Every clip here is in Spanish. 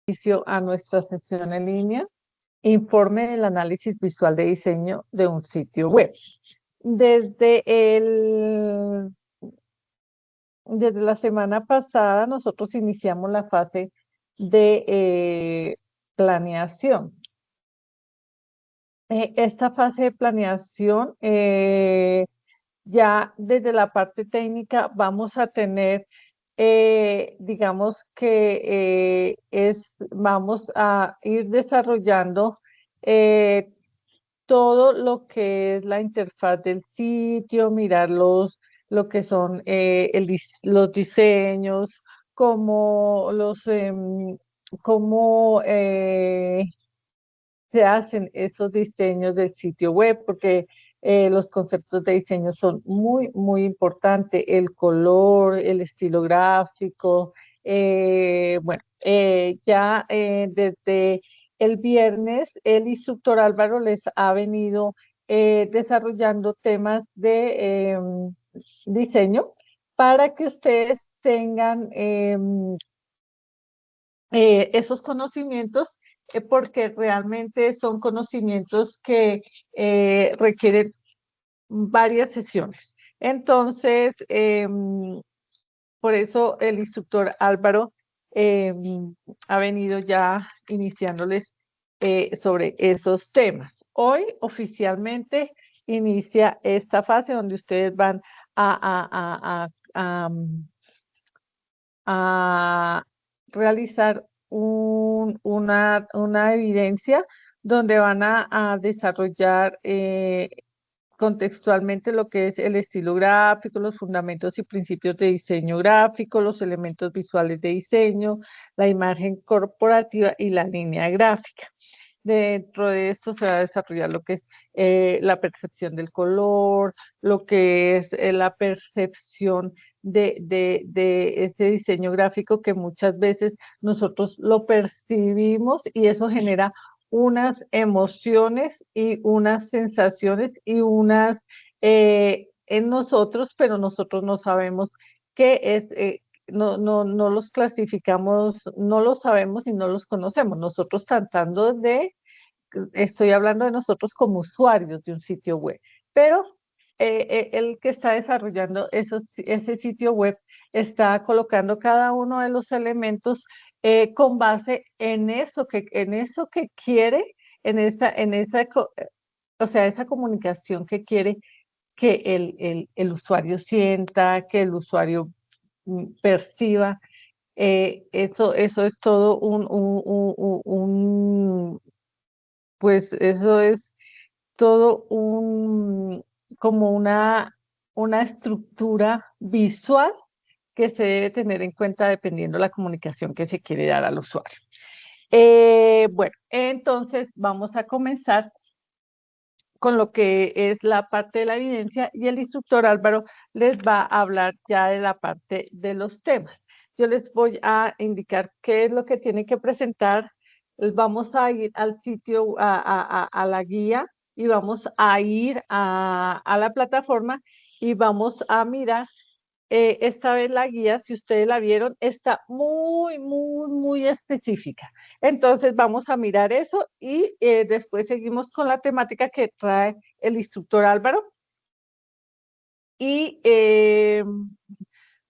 inicio a nuestra sesión en línea, informe del análisis visual de diseño de un sitio web. Desde el, desde la semana pasada nosotros iniciamos la fase de planeación. Esta fase de planeación, ya desde la parte técnica vamos a tener, digamos que vamos a ir desarrollando eh, todo lo que es la interfaz del sitio, mirar lo que son los diseños, como cómo se hacen esos diseños del sitio web, porque los conceptos de diseño son muy, muy importantes. El color, el estilo gráfico. Desde el viernes, el instructor Álvaro les ha venido desarrollando temas de diseño para que ustedes tengan esos conocimientos, porque realmente son conocimientos que requieren varias sesiones. Entonces, por eso el instructor Álvaro ha venido ya iniciándoles sobre esos temas. Hoy oficialmente inicia esta fase donde ustedes van a realizar una evidencia donde van a desarrollar contextualmente lo que es el estilo gráfico, los fundamentos y principios de diseño gráfico, los elementos visuales de diseño, la imagen corporativa y la línea gráfica. Dentro de esto se va a desarrollar lo que es la percepción del color, lo que es la percepción de ese diseño gráfico que muchas veces nosotros lo percibimos y eso genera unas emociones y unas sensaciones y en nosotros, pero nosotros no sabemos qué es. No los clasificamos, no los sabemos y no los conocemos. Nosotros tratando estoy hablando de nosotros como usuarios de un sitio web, pero el que está desarrollando ese sitio web está colocando cada uno de los elementos con base en eso que quiere, o sea, esa comunicación que quiere que el usuario sienta, que el usuario perciba. Eso es todo pues eso es todo como una estructura visual que se debe tener en cuenta dependiendo de la comunicación que se quiere dar al usuario. Bueno, entonces vamos a comenzar con lo que es la parte de la evidencia y el instructor Álvaro les va a hablar ya de la parte de los temas. Yo les voy a indicar qué es lo que tienen que presentar. Vamos a ir al sitio, a la guía y vamos a ir a la plataforma y vamos a mirar. Esta vez la guía, si ustedes la vieron, está muy, muy, muy específica. Entonces vamos a mirar eso y después seguimos con la temática que trae el instructor Álvaro y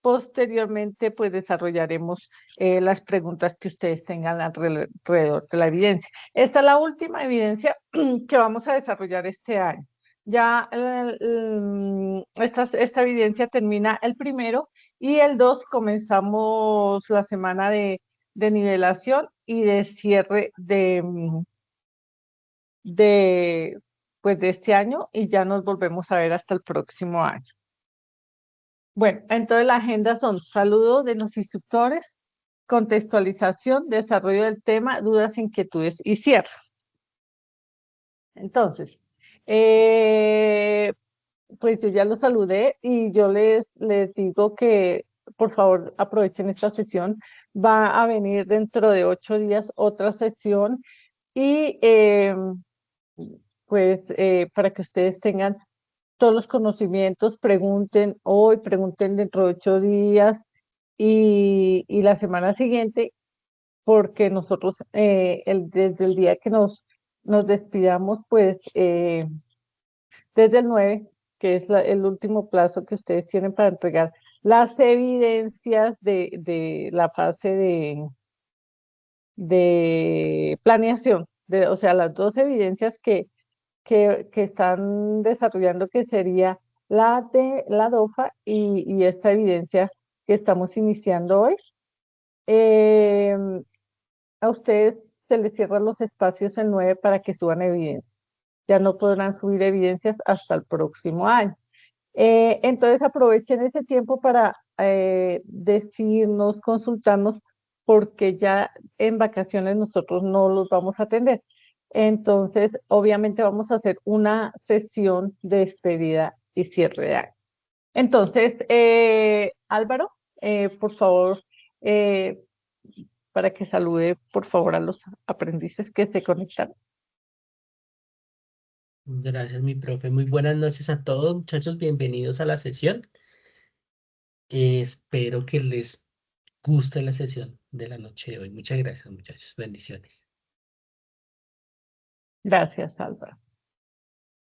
posteriormente pues desarrollaremos las preguntas que ustedes tengan alrededor de la evidencia. Esta es la última evidencia que vamos a desarrollar este año. Ya esta evidencia termina el 1 y el 2 comenzamos la semana de nivelación y de cierre de, pues de este año y ya nos volvemos a ver hasta el próximo año. Bueno, entonces la agenda son saludos de los instructores, contextualización, desarrollo del tema, dudas, inquietudes y cierre. Entonces, eh, pues yo ya los saludé y yo les digo que por favor aprovechen esta sesión. Va a venir dentro de 8 días otra sesión y pues para que ustedes tengan todos los conocimientos, pregunten hoy, pregunten dentro de 8 días y la semana siguiente porque nosotros desde el día que nos despidamos, pues desde el 9, que es el último plazo que ustedes tienen para entregar las evidencias de la fase de planeación, o sea, las dos evidencias que están desarrollando, que sería la de la DOFA y esta evidencia que estamos iniciando hoy. Eh, a ustedes se les cierran los espacios el 9 para que suban evidencias. Ya no podrán subir evidencias hasta el próximo año. Entonces aprovechen ese tiempo para decirnos, consultarnos, porque ya en vacaciones nosotros no los vamos a atender. Entonces, obviamente vamos a hacer una sesión de despedida y cierre de año. Entonces, Álvaro, por favor, eh, para que salude, por favor, a los aprendices que se conectaron. Gracias, mi profe. Muy buenas noches a todos, muchachos. Bienvenidos a la sesión. Espero que les guste la sesión de la noche de hoy. Muchas gracias, muchachos. Bendiciones. Gracias, Álvaro.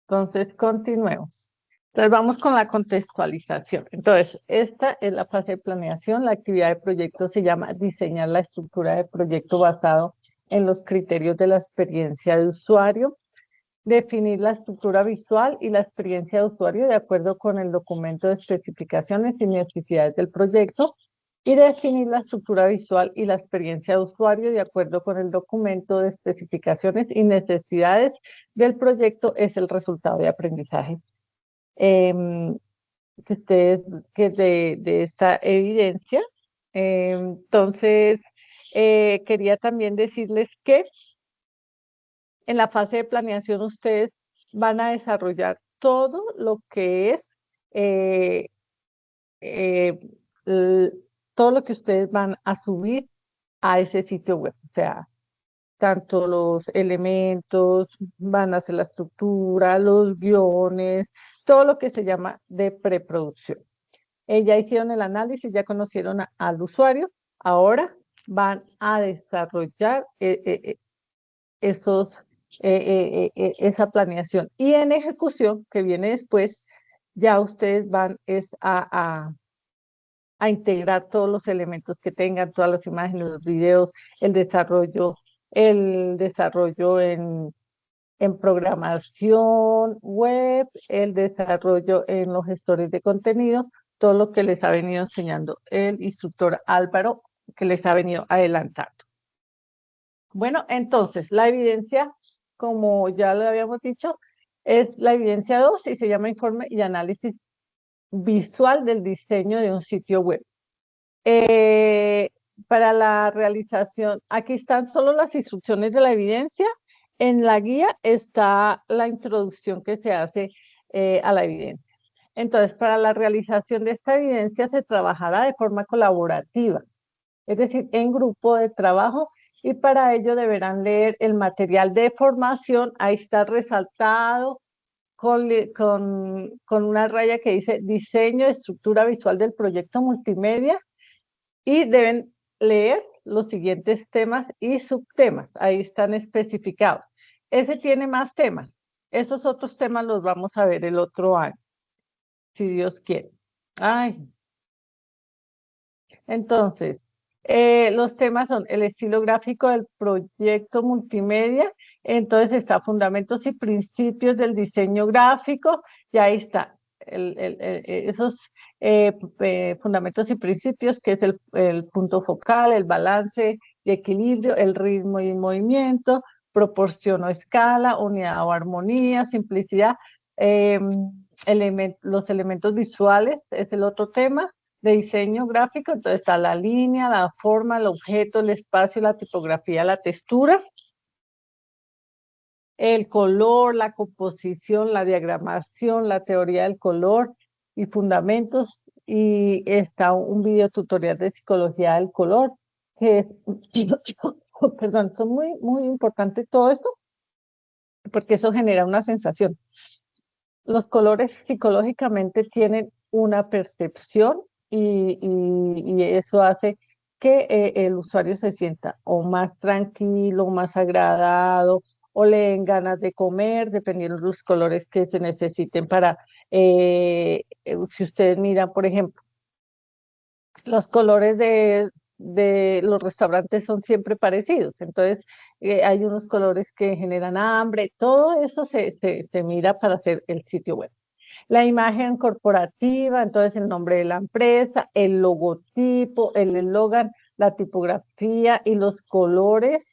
Entonces, continuemos. Entonces, vamos con la contextualización. Entonces, esta es la fase de planeación. La actividad de proyecto se llama diseñar la estructura de proyecto basado en los criterios de la experiencia de usuario, definir la estructura visual y la experiencia de usuario de acuerdo con el documento de especificaciones y necesidades del proyecto, y definir la estructura visual y la experiencia de usuario de acuerdo con el documento de especificaciones y necesidades del proyecto es el resultado de aprendizaje. Em, que ustedes, que de esta evidencia. Entonces, quería también decirles que en la fase de planeación ustedes van a desarrollar todo lo que es eh, eh, l- todo lo que ustedes van a subir a ese sitio web. O sea, tanto los elementos, van a hacer la estructura, los guiones, todo lo que se llama de preproducción. Ya hicieron el análisis, ya conocieron al usuario, ahora van a desarrollar esos, esa planeación. Y en ejecución, que viene después, ya ustedes van a integrar todos los elementos que tengan, todas las imágenes, los videos, el desarrollo en programación web, el desarrollo en los gestores de contenido, todo lo que les ha venido enseñando el instructor Álvaro, que les ha venido adelantando. Bueno, entonces, la evidencia, como ya lo habíamos dicho, es la evidencia 2 y se llama informe y análisis visual del diseño de un sitio web. Eh, para la realización, aquí están solo las instrucciones de la evidencia. En la guía está la introducción que se hace a la evidencia. Entonces, para la realización de esta evidencia se trabajará de forma colaborativa, es decir, en grupo de trabajo, y para ello deberán leer el material de formación. Ahí está resaltado con una raya que dice diseño, estructura visual del proyecto multimedia, y deben leer los siguientes temas y subtemas. Ahí están especificados. Ese tiene más temas. Esos otros temas los vamos a ver el otro año, si Dios quiere. Ay, entonces, los temas son el estilo gráfico del proyecto multimedia. Entonces está fundamentos y principios del diseño gráfico, y ahí está esos fundamentos y principios, que es el punto focal, el balance y equilibrio, el ritmo y movimiento, proporción o escala, unidad o armonía, simplicidad, los elementos visuales es el otro tema de diseño gráfico. Entonces está la línea, la forma, el objeto, el espacio, la tipografía, la textura, el color, la composición, la diagramación, la teoría del color y fundamentos. Y está un video tutorial de psicología del color, que es, perdón, son muy importantes todo esto, porque eso genera una sensación. Los colores psicológicamente tienen una percepción y eso hace que el usuario se sienta o más tranquilo, más agradado, o le den ganas de comer, dependiendo de los colores que se necesiten para, si ustedes miran, por ejemplo, los colores de los restaurantes son siempre parecidos, entonces hay unos colores que generan hambre, todo eso se mira para hacer el sitio web. La imagen corporativa, entonces el nombre de la empresa, el logotipo, el eslogan, la tipografía y los colores.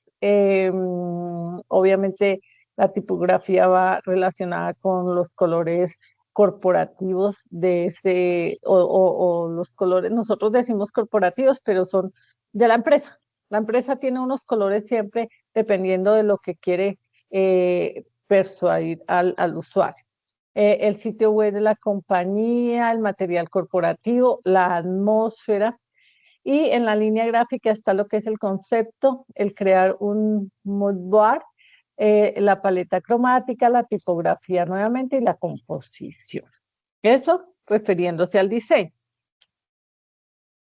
Obviamente la tipografía va relacionada con los colores corporativos de ese, o los colores, nosotros decimos corporativos, pero son de la empresa. La empresa tiene unos colores siempre dependiendo de lo que quiere persuadir al usuario. El sitio web de la compañía, el material corporativo, la atmósfera, y en la línea gráfica está lo que es el concepto, el crear un mood board, la paleta cromática, la tipografía nuevamente y la composición. Eso refiriéndose al diseño.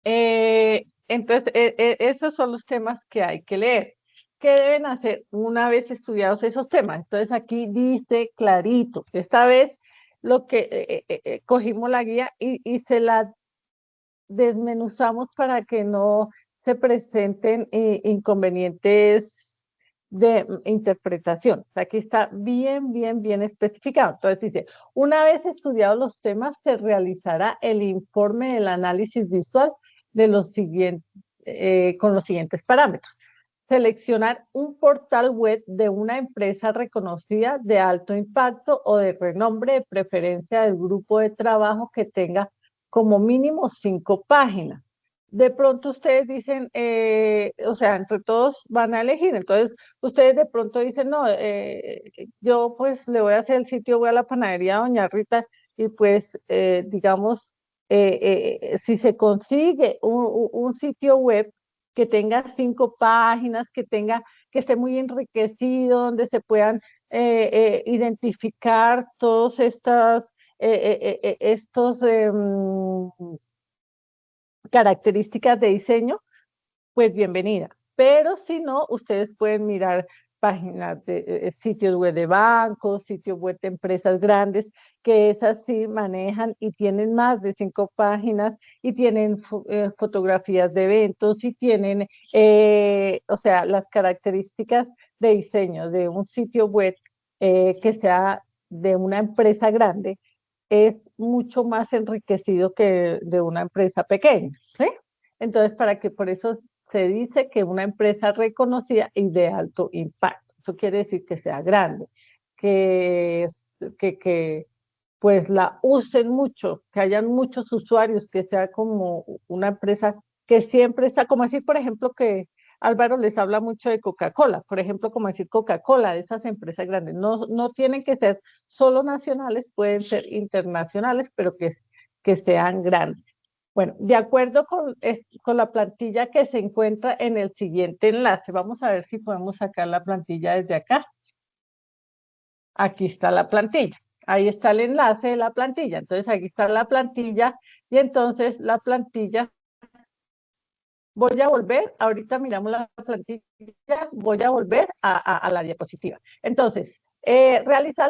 Entonces, esos son los temas que hay que leer. ¿Qué deben hacer una vez estudiados esos temas? Entonces, aquí dice clarito. Esta vez lo que cogimos la guía y se la desmenuzamos para que no se presenten inconvenientes de interpretación. O sea, aquí está bien, bien, bien especificado. Entonces dice, una vez estudiados los temas, se realizará el informe del análisis visual de los siguientes, con los siguientes parámetros. Seleccionar un portal web de una empresa reconocida de alto impacto o de renombre, de preferencia del grupo de trabajo que tenga como mínimo 5 páginas. De pronto ustedes dicen, o sea, entre todos van a elegir, entonces ustedes de pronto dicen, no, yo pues le voy a hacer el sitio, voy a la panadería Doña Rita y pues digamos, si se consigue un sitio web que tenga 5 páginas, que esté muy enriquecido, donde se puedan identificar todos estos características de diseño, pues bienvenida. Pero si no, ustedes pueden mirar páginas de sitios web de bancos, sitios web de empresas grandes, que esas sí manejan y tienen más de 5 páginas y tienen fotografías de eventos y tienen, o sea, las características de diseño de un sitio web que sea de una empresa grande es mucho más enriquecido que de una empresa pequeña, ¿sí? Entonces, para que por eso se dice que una empresa reconocida y de alto impacto. Eso quiere decir que sea grande, que, que pues la usen mucho, que hayan muchos usuarios, que sea como una empresa que siempre está, como decir, por ejemplo, que Álvaro les habla mucho de Coca-Cola, por ejemplo, como decir Coca-Cola, de esas empresas grandes. No, no tienen que ser solo nacionales, pueden ser internacionales, pero que sean grandes. Bueno, de acuerdo con la plantilla que se encuentra en el siguiente enlace, vamos a ver si podemos sacar la plantilla desde acá. Aquí está la plantilla. Ahí está el enlace de la plantilla. Entonces, aquí está la plantilla y entonces la plantilla, voy a volver, ahorita miramos la plantilla, voy a volver a la diapositiva. Entonces, realiza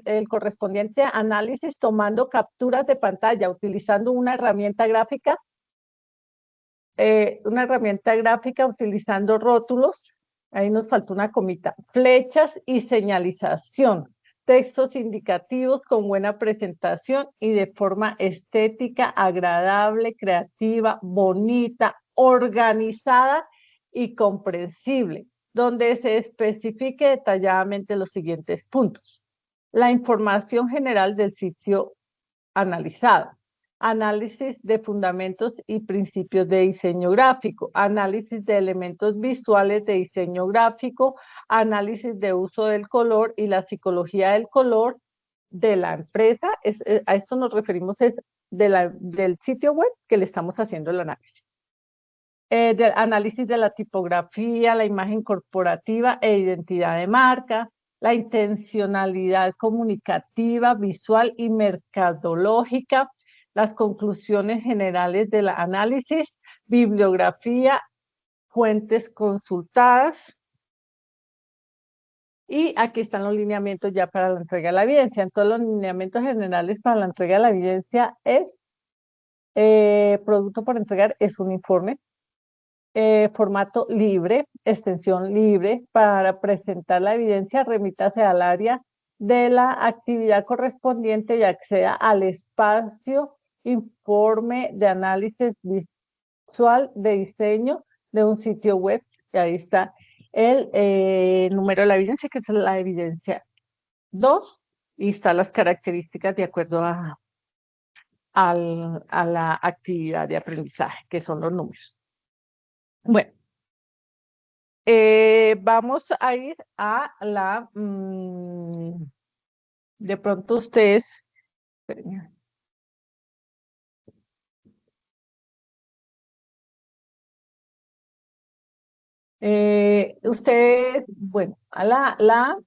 el correspondiente análisis tomando capturas de pantalla, utilizando una herramienta gráfica utilizando rótulos, ahí nos faltó una comita, flechas y señalización, textos indicativos con buena presentación y de forma estética, agradable, creativa, bonita, organizada y comprensible, donde se especifique detalladamente los siguientes puntos. La información general del sitio analizado, análisis de fundamentos y principios de diseño gráfico, análisis de elementos visuales de diseño gráfico, análisis de uso del color y la psicología del color de la empresa. A esto nos referimos es del sitio web que le estamos haciendo el análisis. Del análisis de la tipografía, la imagen corporativa e identidad de marca, la intencionalidad comunicativa, visual y mercadológica, las conclusiones generales del análisis, bibliografía, fuentes consultadas, y aquí están los lineamientos ya para la entrega de la evidencia. Entonces, los lineamientos generales para la entrega de la evidencia es, producto por entregar es un informe, formato libre, extensión libre. Para presentar la evidencia, remítase al área de la actividad correspondiente y acceda al espacio informe de análisis visual de diseño de un sitio web. Y ahí está el número de la evidencia, que es la evidencia 2, y están las características de acuerdo a la actividad de aprendizaje, que son los números. Bueno, vamos a ir a la, de pronto ustedes, espérenme. Ustedes, bueno, a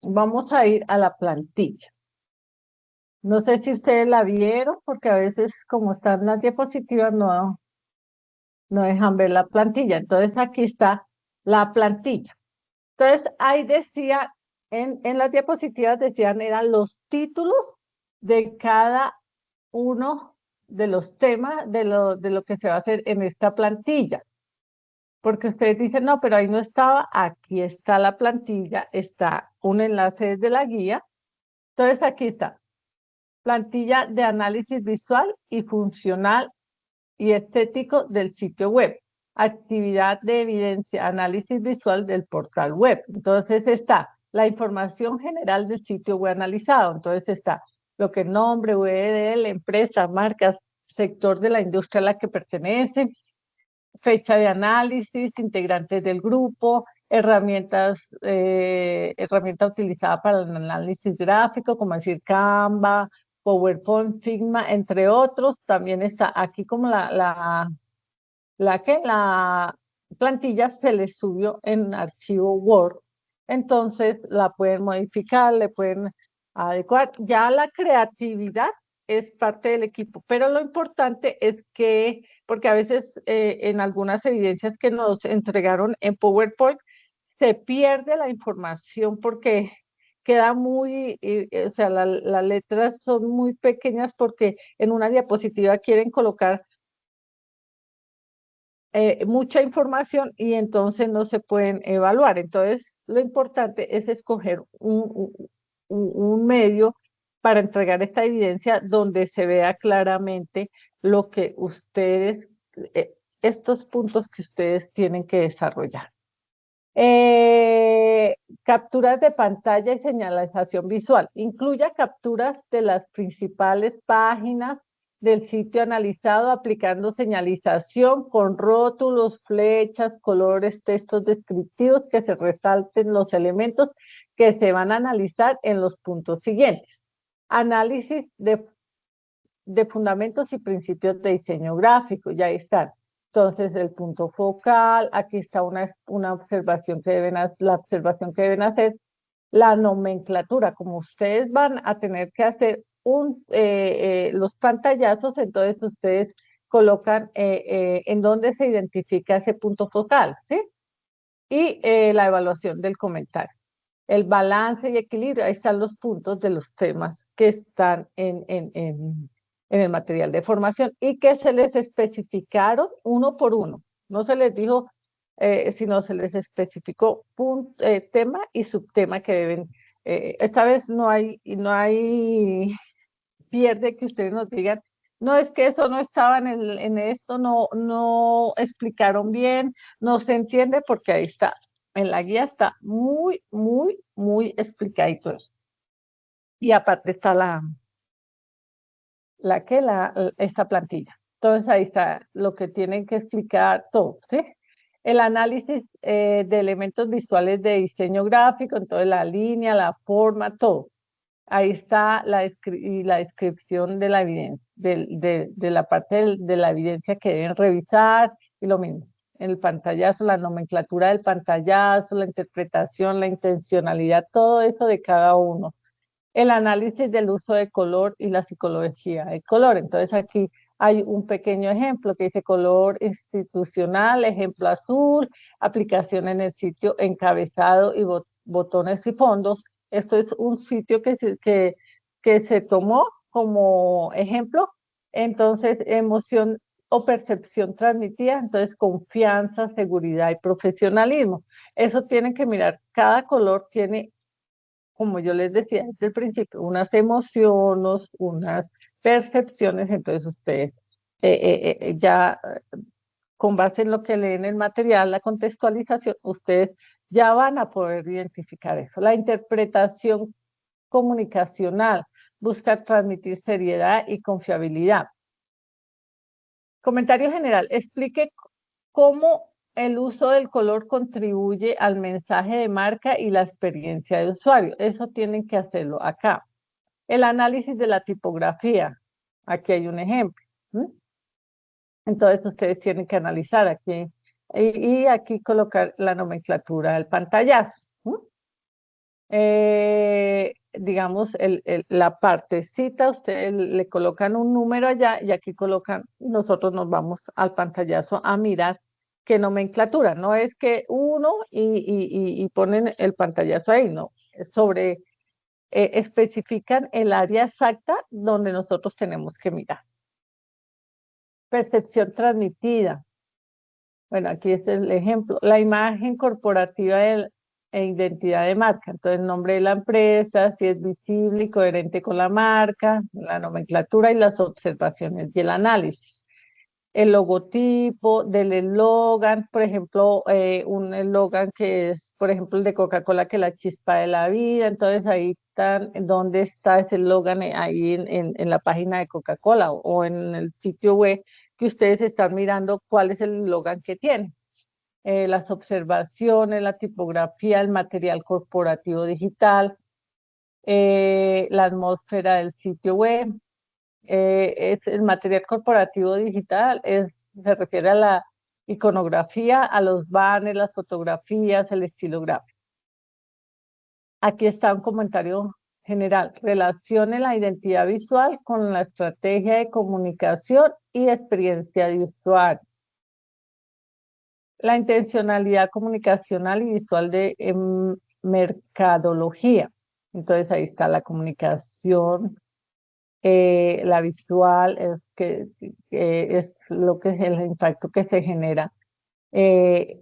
vamos a ir a la plantilla. No sé si ustedes la vieron, porque a veces como están las diapositivas no dejan ver la plantilla. Entonces aquí está la plantilla. Entonces ahí decía, en las diapositivas decían, eran los títulos de cada uno de los temas de lo que se va a hacer en esta plantilla. Porque ustedes dicen, no, pero ahí no estaba, aquí está la plantilla, está un enlace de la guía. Entonces aquí está, plantilla de análisis visual y funcional y estético del sitio web. Actividad de evidencia, análisis visual del portal web. Entonces está la información general del sitio web analizado. Entonces está lo que es nombre, URL, empresa, marcas, sector de la industria a la que pertenece, fecha de análisis, integrantes del grupo, herramienta utilizada para el análisis gráfico, como decir Canva, PowerPoint, Figma, entre otros. También está aquí como la plantilla se les subió en archivo Word. Entonces la pueden modificar, le pueden adecuar. Ya la creatividad es parte del equipo, pero lo importante es que, porque a veces en algunas evidencias que nos entregaron en PowerPoint, se pierde la información porque queda muy, o sea, las letras son muy pequeñas porque en una diapositiva quieren colocar mucha información y entonces no se pueden evaluar. Entonces, lo importante es escoger un medio para entregar esta evidencia donde se vea claramente lo que ustedes, estos puntos que ustedes tienen que desarrollar. Capturas de pantalla y señalización visual. Incluya capturas de las principales páginas del sitio analizado aplicando señalización con rótulos, flechas, colores, textos descriptivos que se resalten los elementos que se van a analizar en los puntos siguientes. Análisis de fundamentos y principios de diseño gráfico, ya están. Entonces, el punto focal, aquí está una observación que la observación que deben hacer, la nomenclatura, como ustedes van a tener que hacer los pantallazos, entonces ustedes colocan en dónde se identifica ese punto focal, ¿sí? Y la evaluación del comentario. El balance y equilibrio, ahí están los puntos de los temas que están en el material de formación y que se les especificaron uno por uno. No se les dijo, sino se les especificó tema y subtema que deben. Esta vez pierde que ustedes nos digan, no es que eso no estaba en esto, no explicaron bien, no se entiende, porque ahí está, en la guía está muy explicadito eso. Y aparte está esta plantilla. Entonces ahí está lo que tienen que explicar todo, ¿sí? El análisis de elementos visuales de diseño gráfico, entonces la línea, la forma, todo. Ahí está la descripción de la evidencia, de la parte de la evidencia que deben revisar, y lo mismo. En el pantallazo, la nomenclatura del pantallazo, la interpretación, la intencionalidad, todo eso de cada uno. el análisis del uso de color y la psicología del color. Entonces aquí hay un pequeño ejemplo que dice color institucional, ejemplo azul, aplicación en el sitio, encabezado y botones y fondos. Esto es un sitio que se tomó como ejemplo. Entonces, emoción o percepción transmitida, entonces confianza, seguridad y profesionalismo. Eso tienen que mirar, cada color tiene, como yo les decía desde el principio, unas emociones, unas percepciones, entonces ustedes ya con base en lo que leen el material, la contextualización, ustedes ya van a poder identificar eso. La interpretación comunicacional busca transmitir seriedad y confiabilidad. Comentario general, explique cómo el uso del color contribuye al mensaje de marca y la experiencia de usuario. Eso tienen que hacerlo acá. El análisis de la tipografía. Aquí hay un ejemplo. Entonces ustedes tienen que analizar aquí y aquí colocar la nomenclatura del pantallazo. Digamos, la partecita, ustedes le colocan un número allá y aquí colocan, nosotros nos vamos al pantallazo a mirar qué nomenclatura. No es que uno y ponen el pantallazo ahí, no. Sobre, especifican el área exacta donde nosotros tenemos que mirar. Percepción transmitida. Bueno, aquí es el ejemplo. La imagen corporativa e identidad de marca. Entonces, el nombre de la empresa, si es visible y coherente con la marca, la nomenclatura y las observaciones y el análisis. El logotipo del eslogan, por ejemplo, un eslogan que es, por ejemplo, el de Coca-Cola, que es la chispa de la vida. Entonces, ahí están, ¿dónde está ese eslogan? Ahí en la página de Coca-Cola o en el sitio web que ustedes están mirando cuál es el eslogan que tiene. Las observaciones, la tipografía, el material corporativo digital, la atmósfera del sitio web. Es el material corporativo digital, se refiere a la iconografía, a los banners, las fotografías, el estilo gráfico. Aquí está un comentario general. Relacione la identidad visual con la estrategia de comunicación y experiencia de usuario. La intencionalidad comunicacional y visual de mercadología. Entonces ahí está la comunicación, la visual, es lo que es el impacto que se genera eh,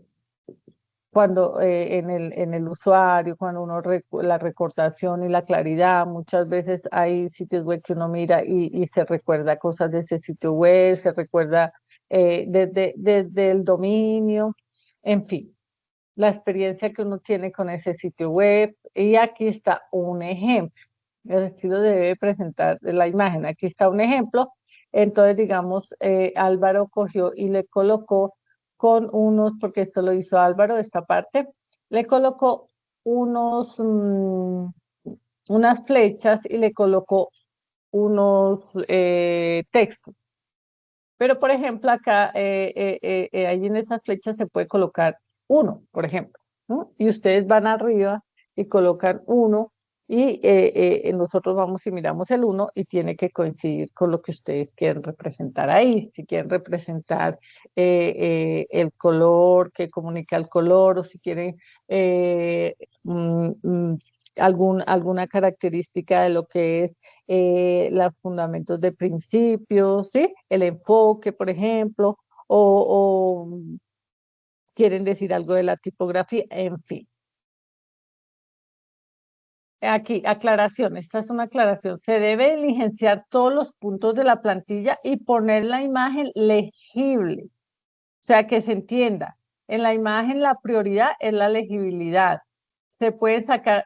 cuando en el usuario, cuando uno la recordación y la claridad, muchas veces hay sitios web que uno mira y se recuerda cosas de ese sitio web, se recuerda desde el dominio, en fin, la experiencia que uno tiene con ese sitio web. Y aquí está un ejemplo. El estilo debe presentar la imagen. Aquí está un ejemplo. Entonces, digamos, Álvaro cogió y le colocó con unos, porque esto lo hizo Álvaro, esta parte, le colocó unos, unas flechas y le colocó unos textos. Pero, por ejemplo, acá, ahí en esas flechas se puede colocar uno, por ejemplo, ¿no? Y ustedes van arriba y colocan uno y nosotros vamos y miramos el uno y tiene que coincidir con lo que ustedes quieren representar ahí. Si quieren representar el color, que comunica el color, o si quieren mm, mm, alguna característica de lo que es los fundamentos de principios, ¿sí? El enfoque, por ejemplo, o quieren decir algo de la tipografía, en fin. Aquí, aclaración, esta es una aclaración. Se debe diligenciar todos los puntos de la plantilla y poner la imagen legible, o sea, que se entienda. En la imagen la prioridad es la legibilidad. Se pueden sacar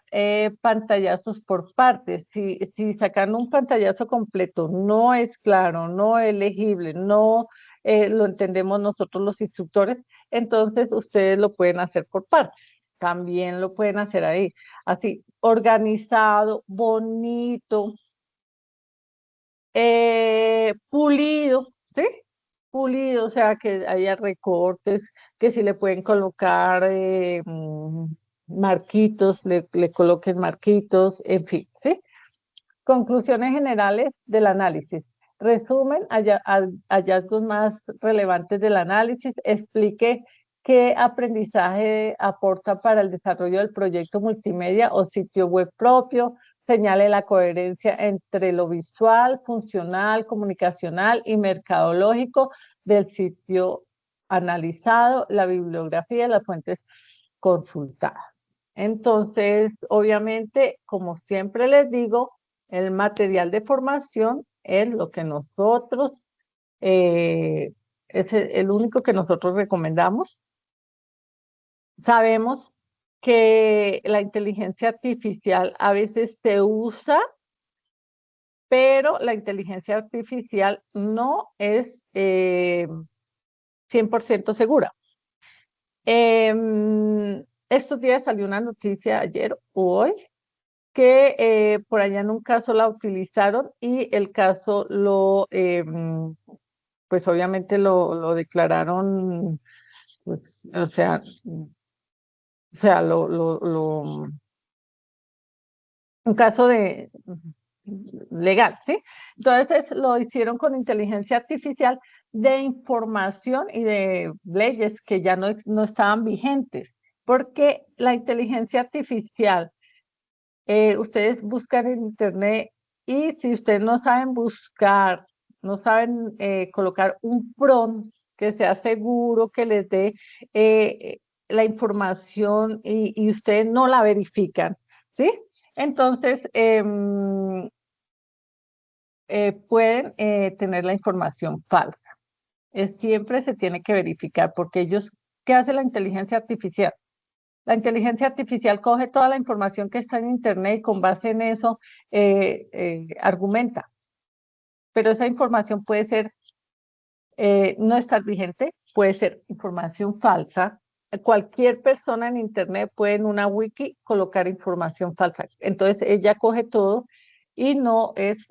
pantallazos por partes. Si sacan un pantallazo completo no es claro, no es legible, no lo entendemos nosotros los instructores, entonces ustedes lo pueden hacer por partes. También lo pueden hacer ahí, así, organizado, bonito, pulido, ¿sí? Pulido, o sea, que haya recortes, que si le pueden colocar marquitos, le coloquen marquitos, en fin, ¿sí? Conclusiones generales del análisis. Resumen, hallazgos más relevantes del análisis. Explique qué aprendizaje aporta para el desarrollo del proyecto multimedia o sitio web propio. Señale la coherencia entre lo visual, funcional, comunicacional y mercadológico del sitio analizado, la bibliografía y las fuentes consultadas. Entonces, obviamente, como siempre les digo, el material de formación es lo que nosotros, es el único que nosotros recomendamos. Sabemos que la inteligencia artificial a veces se usa, pero la inteligencia artificial no es 100% segura. Estos días salió una noticia ayer o hoy que por allá en un caso la utilizaron y el caso pues obviamente lo declararon, pues, un caso legal, ¿sí? Entonces lo hicieron con inteligencia artificial de información y de leyes que ya no estaban vigentes, porque la inteligencia artificial ustedes buscan en internet y si ustedes no saben buscar, no saben colocar un prompt que sea seguro, que les dé la información y ustedes no la verifican, ¿sí? Entonces, pueden tener la información falsa. Siempre se tiene que verificar porque ¿qué hace la inteligencia artificial? La inteligencia artificial coge toda la información que está en Internet y con base en eso argumenta. Pero esa información puede ser, no estar vigente, puede ser información falsa. Cualquier persona en Internet puede en una wiki colocar información falsa. Entonces ella coge todo y no es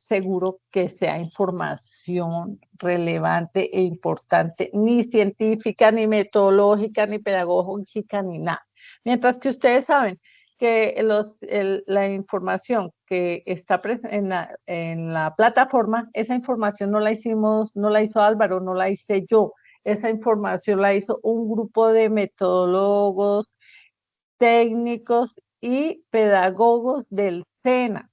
seguro que sea información relevante e importante, ni científica, ni metodológica, ni pedagógica, ni nada. Mientras que ustedes saben que la información que está en la plataforma, esa información no la hicimos, no la hizo Álvaro, no la hice yo. Esa información la hizo un grupo de metodólogos, técnicos y pedagogos del SENA.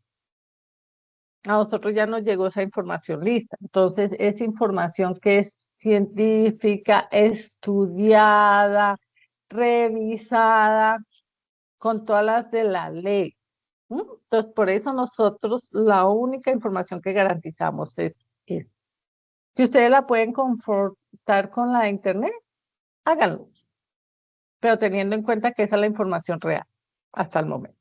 A nosotros ya nos llegó esa información lista. Entonces, es información que es científica, estudiada, revisada, con todas las de la ley. Entonces, por eso nosotros la única información que garantizamos es si ustedes la pueden confrontar con la de Internet, háganlo, pero teniendo en cuenta que esa es la información real hasta el momento.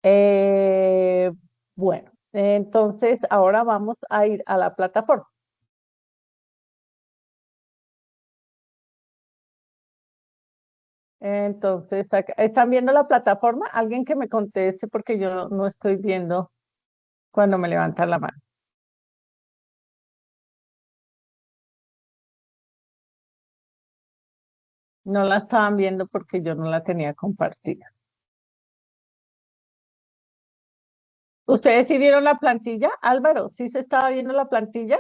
Eh, bueno, entonces ahora vamos a ir a la plataforma. Entonces, ¿están viendo la plataforma? Alguien que me conteste porque yo no estoy viendo cuando me levantan la mano. No la estaban viendo porque yo no la tenía compartida. ¿Ustedes sí vieron la plantilla? Álvaro, ¿sí se estaba viendo la plantilla?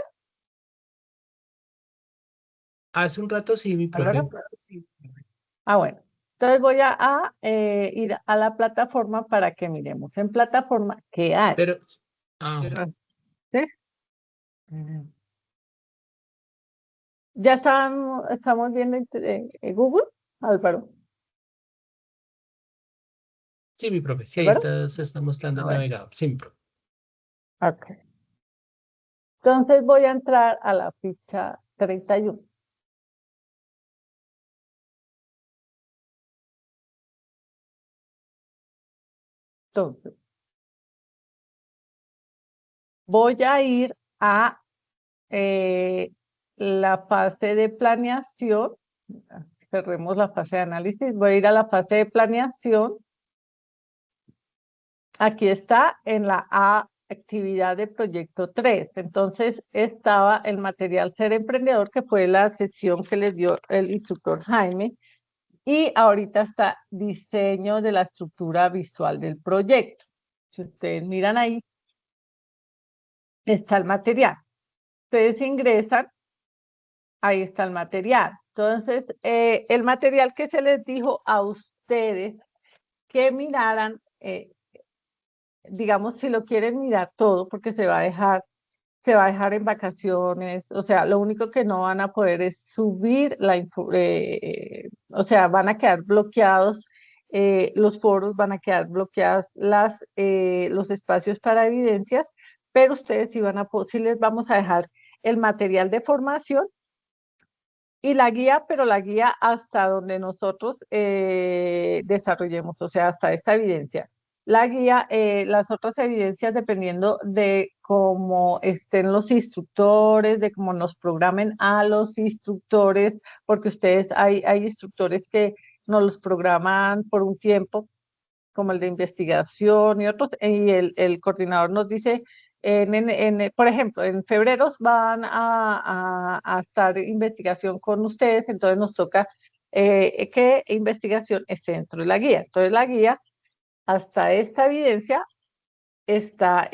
Hace un rato sí, mi Álvaro. profe. Ah, bueno. Entonces voy a ir a la plataforma para que miremos en plataforma qué hay. Pero, ¿Sí? ¿Ya estamos viendo en Google, Álvaro? sí, mi profe. Sí, ahí ¿Álvaro? se está mostrando Ah, el bueno. navegador. Sí, mi profe. Ok. Entonces voy a entrar a la ficha 31. Entonces, voy a ir a la fase de planeación. Cerremos la fase de análisis. Voy a ir a la fase de planeación. Aquí está en la A, actividad de proyecto 3. Entonces estaba el material Ser Emprendedor, que fue la sesión que les dio el instructor Jaime, Y ahorita está diseño de la estructura visual del proyecto. Si ustedes miran ahí, está el material. Ustedes ingresan, ahí está el material. Entonces, el material que se les dijo a ustedes que miraran, digamos, si lo quieren mirar todo, porque se va a dejar en vacaciones, o sea, lo único que no van a poder es subir o sea, van a quedar bloqueados, los foros van a quedar bloqueados, los espacios para evidencias, pero ustedes sí les vamos a dejar el material de formación y la guía, pero la guía hasta donde nosotros desarrollemos, o sea, hasta esta evidencia. La guía, las otras evidencias dependiendo de cómo estén los instructores, de cómo nos programen a los instructores, porque hay instructores que nos los programan por un tiempo, como el de investigación y otros, y el coordinador nos dice, por ejemplo, en febrero van a estar investigación con ustedes, entonces nos toca que investigación esté dentro de la guía. Entonces la guía, hasta esta evidencia, la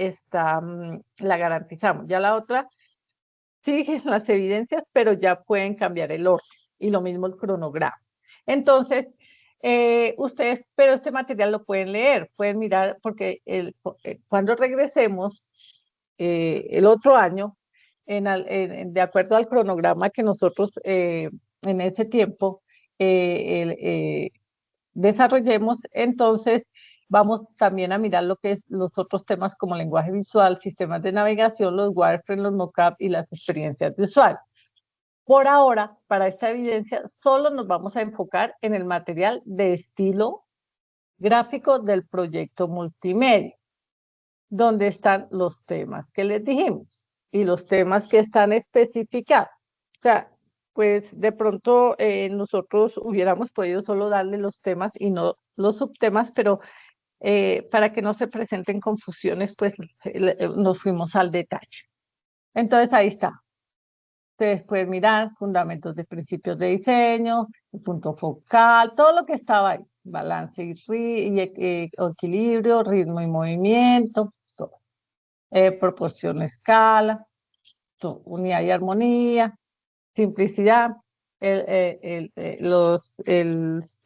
garantizamos. Ya la otra siguen las evidencias, pero ya pueden cambiar el orden y lo mismo el cronograma. Entonces, ustedes, pero este material lo pueden leer, pueden mirar, porque cuando regresemos el otro año, de acuerdo al cronograma que nosotros en ese tiempo desarrollemos, entonces vamos también a mirar lo que es los otros temas como lenguaje visual, sistemas de navegación, los wireframes, los mockup y las experiencias de usuario. Por ahora, para esta evidencia, solo nos vamos a enfocar en el material de estilo gráfico del proyecto multimedia, donde están los temas que les dijimos y los temas que están especificados. O sea, pues de pronto nosotros hubiéramos podido solo darle los temas y no los subtemas, pero para que no se presenten confusiones, pues nos fuimos al detalle. Entonces ahí está. Ustedes pueden mirar fundamentos de principios de diseño, el punto focal, todo lo que estaba ahí, balance y equilibrio, ritmo y movimiento, todo. Proporción, escala, todo, unidad y armonía, simplicidad. El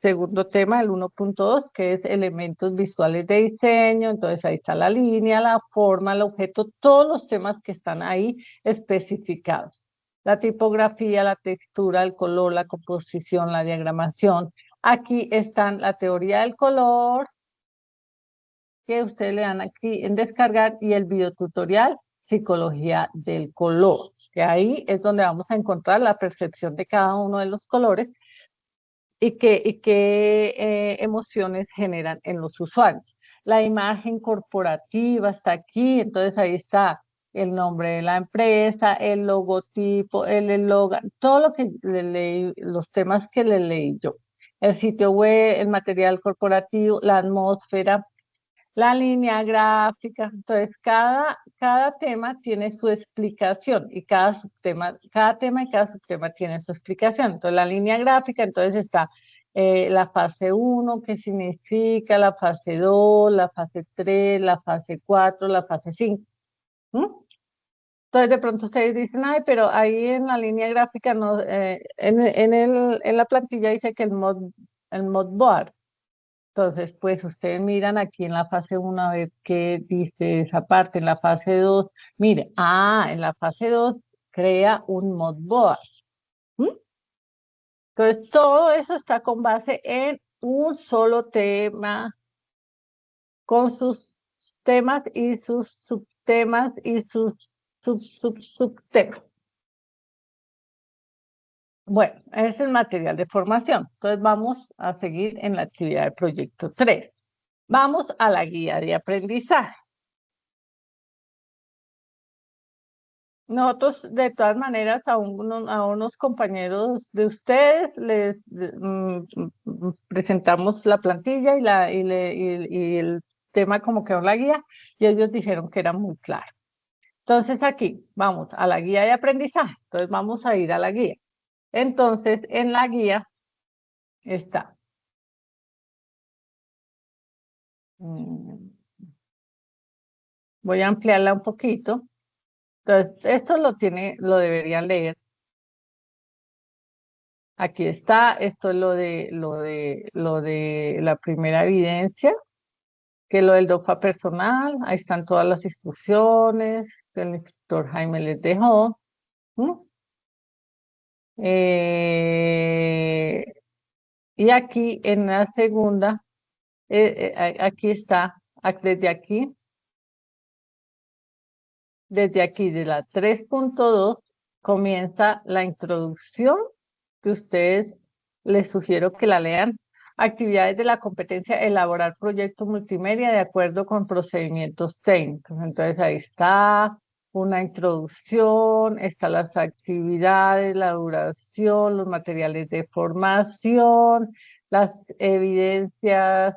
segundo tema, el 1.2, que es elementos visuales de diseño, entonces ahí está la línea, la forma, el objeto, todos los temas que están ahí especificados. La tipografía, la textura, el color, la composición, la diagramación. Aquí están la teoría del color, que ustedes le dan aquí en descargar, y el videotutorial Psicología del Color, que ahí es donde vamos a encontrar la percepción de cada uno de los colores y qué emociones generan en los usuarios. La imagen corporativa está aquí, entonces ahí está el nombre de la empresa, el logotipo, el eslogan, todo lo que le leí, los temas que le leí yo. El sitio web, el material corporativo, la atmósfera, la línea gráfica. Entonces, cada tema tiene su explicación y cada tema y cada subtema tiene su explicación. Entonces, la línea gráfica, entonces está la fase 1, qué significa, la fase 2, la fase 3, la fase 4, la fase 5. Entonces, de pronto ustedes dicen, ay, pero ahí en la línea gráfica, no, en la plantilla dice que el modboard. Entonces, pues ustedes miran aquí en la fase 1 a ver qué dice esa parte. En la fase 2, mire, en la fase 2 crea un modboard. Entonces, todo eso está con base en un solo tema, con sus temas y sus subtemas y sus subtemas. Bueno, ese es el material de formación. Entonces, vamos a seguir en la actividad de proyecto 3. Vamos a la guía de aprendizaje. Nosotros, de todas maneras, a unos compañeros de ustedes les presentamos la plantilla y el tema como quedó en la guía, y ellos dijeron que era muy claro. Entonces aquí vamos a la guía de aprendizaje. Entonces vamos a ir a la guía. Entonces en la guía está Mm, Voy a ampliarla un poquito. Entonces, esto lo deberían leer. Aquí está, esto es lo de la primera evidencia, que es lo del DOFA personal. Ahí están todas las instrucciones que el instructor Jaime les dejó. ¿Mm? Eh, y aquí en la segunda, aquí está, desde aquí de la 3.2 comienza la introducción que ustedes les sugiero que la lean. Actividades de la competencia, elaborar proyectos multimedia de acuerdo con procedimientos técnicos. Entonces ahí está una introducción, están las actividades, la duración, los materiales de formación, las evidencias.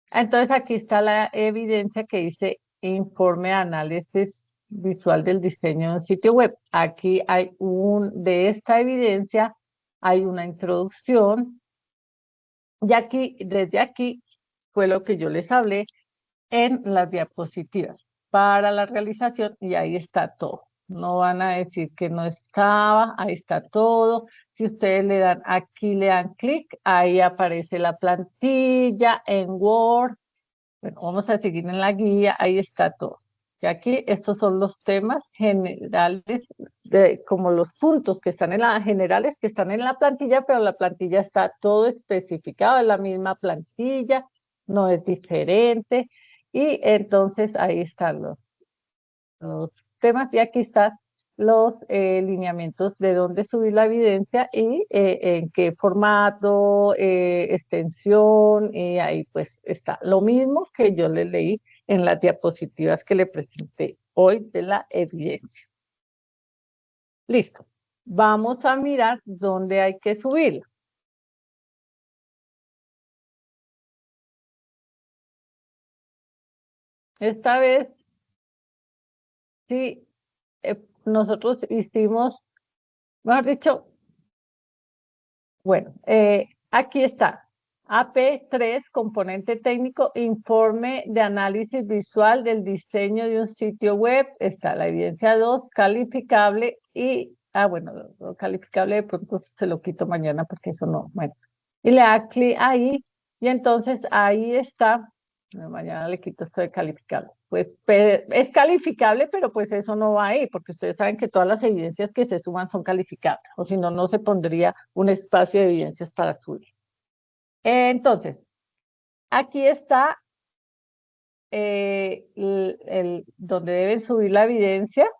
Entonces aquí está la evidencia que dice informe de análisis visual del diseño de un sitio web. Aquí de esta evidencia hay una introducción y aquí, desde aquí, fue lo que yo les hablé en las diapositivas para la realización y ahí está todo. No van a decir que no estaba, ahí está todo. Si ustedes le dan aquí, le dan clic, ahí aparece la plantilla en Word. Bueno, vamos a seguir en la guía, ahí está todo. Y aquí estos son los temas generales, como los puntos que están generales que están en la plantilla, pero la plantilla está todo especificado, es la misma plantilla, no es diferente. Y entonces ahí están los temas y aquí están los lineamientos de dónde subir la evidencia y en qué formato, extensión, y ahí pues está lo mismo que yo le leí en las diapositivas que le presenté hoy de la evidencia. Listo. Vamos a mirar dónde hay que subirla. Esta vez, sí, nosotros hicimos, mejor dicho, bueno, aquí está. AP3, componente técnico, informe de análisis visual del diseño de un sitio web. Está la evidencia 2, calificable y, bueno, lo calificable de pronto se lo quito mañana porque eso no, bueno. Y le da clic ahí y entonces ahí está. No, mañana le quito esto de calificable. Pues es calificable, pero pues eso no va ahí, porque ustedes saben que todas las evidencias que se suman son calificables, o si no, no se pondría un espacio de evidencias para subir. Entonces, aquí está donde deben subir la evidencia,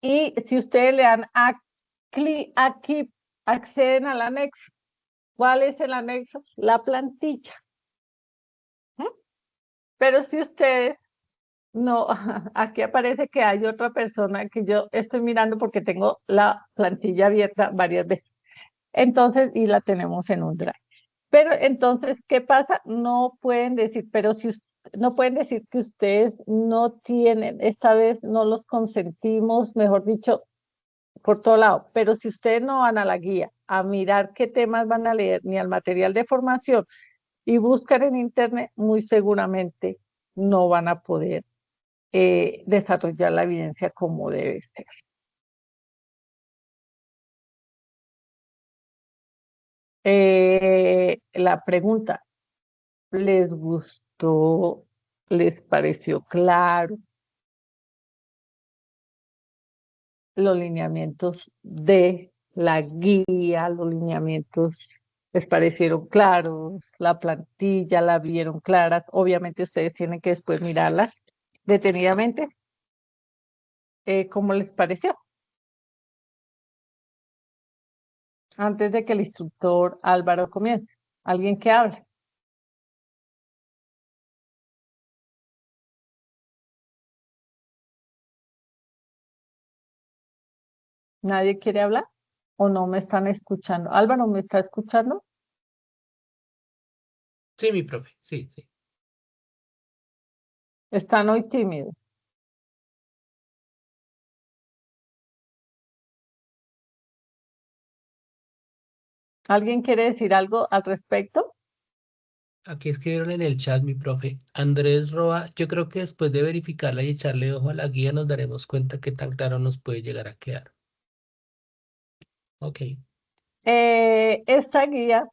y si ustedes le dan a clic aquí, acceden al anexo. ¿Cuál es el anexo? La plantilla. ¿Mm? Pero si ustedes no, aquí aparece que hay otra persona que yo estoy mirando porque tengo la plantilla abierta varias veces. Entonces, y la tenemos en un drive. Pero entonces, ¿qué pasa? No pueden decir, no pueden decir que ustedes no tienen, esta vez no los consentimos, mejor dicho, por todo lado. Pero si ustedes no van a la guía a mirar qué temas van a leer, ni al material de formación, y buscan en internet, muy seguramente no van a poder desarrollar la evidencia como debe ser. La pregunta, ¿les gustó? ¿Les pareció claro? Los lineamientos de la guía, los lineamientos les parecieron claros, la plantilla la vieron clara. Obviamente ustedes tienen que después mirarla detenidamente. ¿Cómo les pareció? Antes de que el instructor Álvaro comience. ¿Alguien que hable? ¿Nadie quiere hablar? ¿O no me están escuchando? Álvaro, ¿me está escuchando? Sí, mi profe, sí, sí. Están hoy tímidos. ¿Alguien quiere decir algo al respecto? Aquí escribieron en el chat, mi profe. Andrés Roa, yo creo que después de verificarla y echarle ojo a la guía nos daremos cuenta qué tan claro nos puede llegar a quedar. Ok, Esta guía,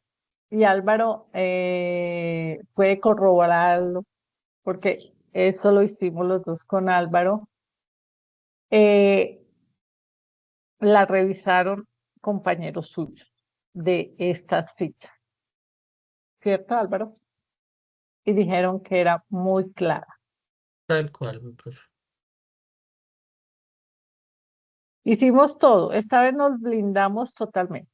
y Álvaro puede corroborarlo, porque eso lo hicimos los dos con Álvaro, eh, la revisaron compañeros suyos de estas fichas, ¿cierto, Álvaro? Y dijeron que era muy clara. tal cual, mi profe. Hicimos todo, esta vez nos blindamos totalmente.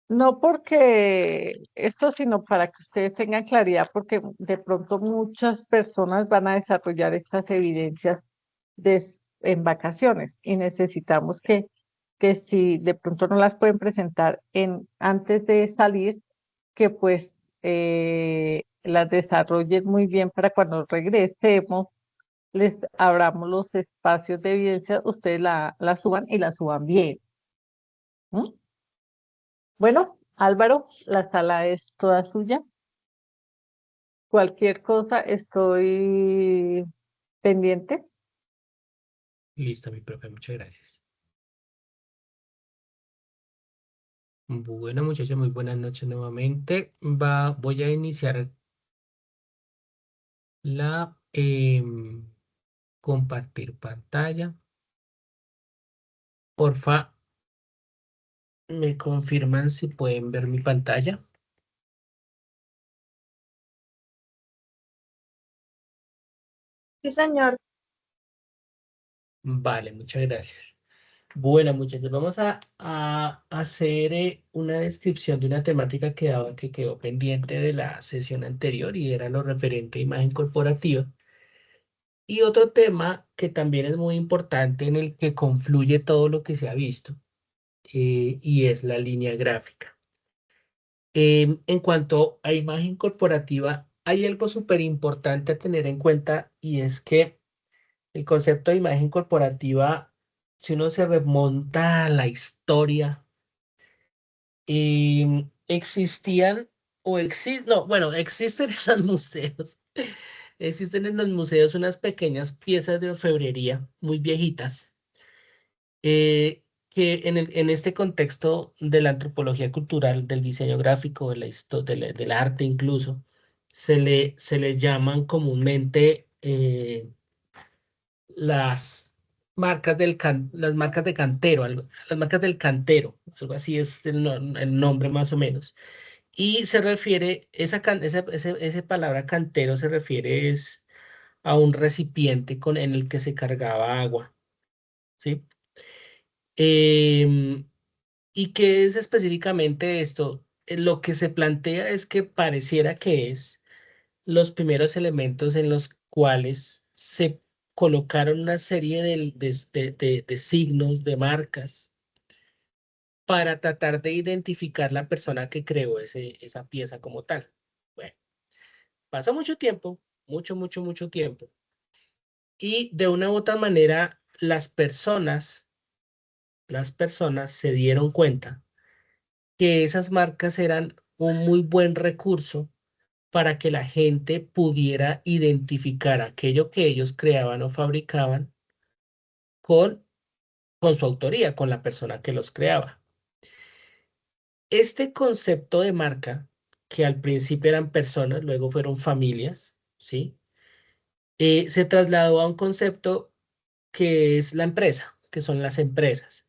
No porque esto, sino para que ustedes tengan claridad, porque de pronto muchas personas van a desarrollar estas evidencias en vacaciones y necesitamos que si de pronto no las pueden presentar antes de salir, que pues las desarrollen muy bien para cuando regresemos, les abramos los espacios de evidencia, ustedes la suban y la suban bien. ¿M? Bueno, Álvaro, la sala es toda suya. Cualquier cosa estoy pendiente. Listo, mi profe, muchas gracias. Bueno, muchachos, muy buenas noches nuevamente. Voy a iniciar la compartir pantalla. Porfa, me confirman si pueden ver mi pantalla. Sí, señor. Vale, muchas gracias. Bueno, muchachos, vamos a hacer una descripción de una temática que quedó pendiente de la sesión anterior y era lo referente a imagen corporativa. Y otro tema que también es muy importante en el que confluye todo lo que se ha visto y es la línea gráfica. En cuanto a imagen corporativa, hay algo súper importante a tener en cuenta y es que el concepto de imagen corporativa, si uno se remonta a la historia, existían no, bueno, existen en los museos. Existen en los museos unas pequeñas piezas de orfebrería muy viejitas que en este contexto de la antropología cultural, del diseño gráfico, del arte incluso, se le llaman comúnmente las las marcas de cantero, las marcas del cantero, algo así es el nombre más o menos. Y se refiere, esa palabra cantero se refiere es a un recipiente en el que se cargaba agua, ¿sí? Em, ¿Y qué es específicamente esto? Lo que se plantea es que pareciera que es los primeros elementos en los cuales se colocaron una serie de signos, de marcas, para tratar de identificar la persona que creó esa pieza como tal. Bueno, pasó mucho tiempo, mucho tiempo, y de una u otra manera las personas se dieron cuenta que esas marcas eran un muy buen recurso para que la gente pudiera identificar aquello que ellos creaban o fabricaban con, con su autoría, con la persona que los creaba. Este concepto de marca, que al principio eran personas, luego fueron familias, ¿sí? Se trasladó a un concepto que es la empresa, que son las empresas.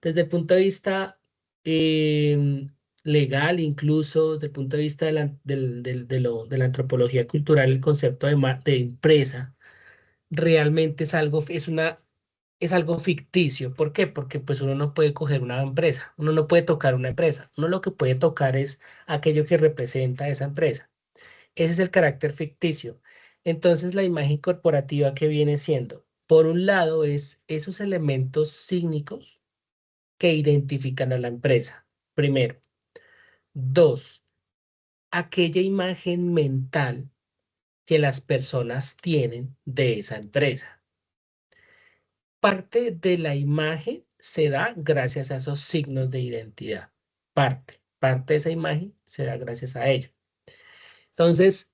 Desde el punto de vista legal, incluso desde el punto de vista de la antropología cultural, el concepto de empresa realmente es algo ficticio. ¿Por qué? Porque pues uno no puede coger una empresa, uno no puede tocar una empresa, uno lo que puede tocar es aquello que representa a esa empresa. Ese es el carácter ficticio. Entonces, la imagen corporativa que viene siendo, por un lado, es esos elementos cínicos que identifican a la empresa. Primero. Dos, aquella imagen mental que las personas tienen de esa empresa. Parte de la imagen se da gracias a esos signos de identidad. Parte de esa imagen se da gracias a ello. Entonces,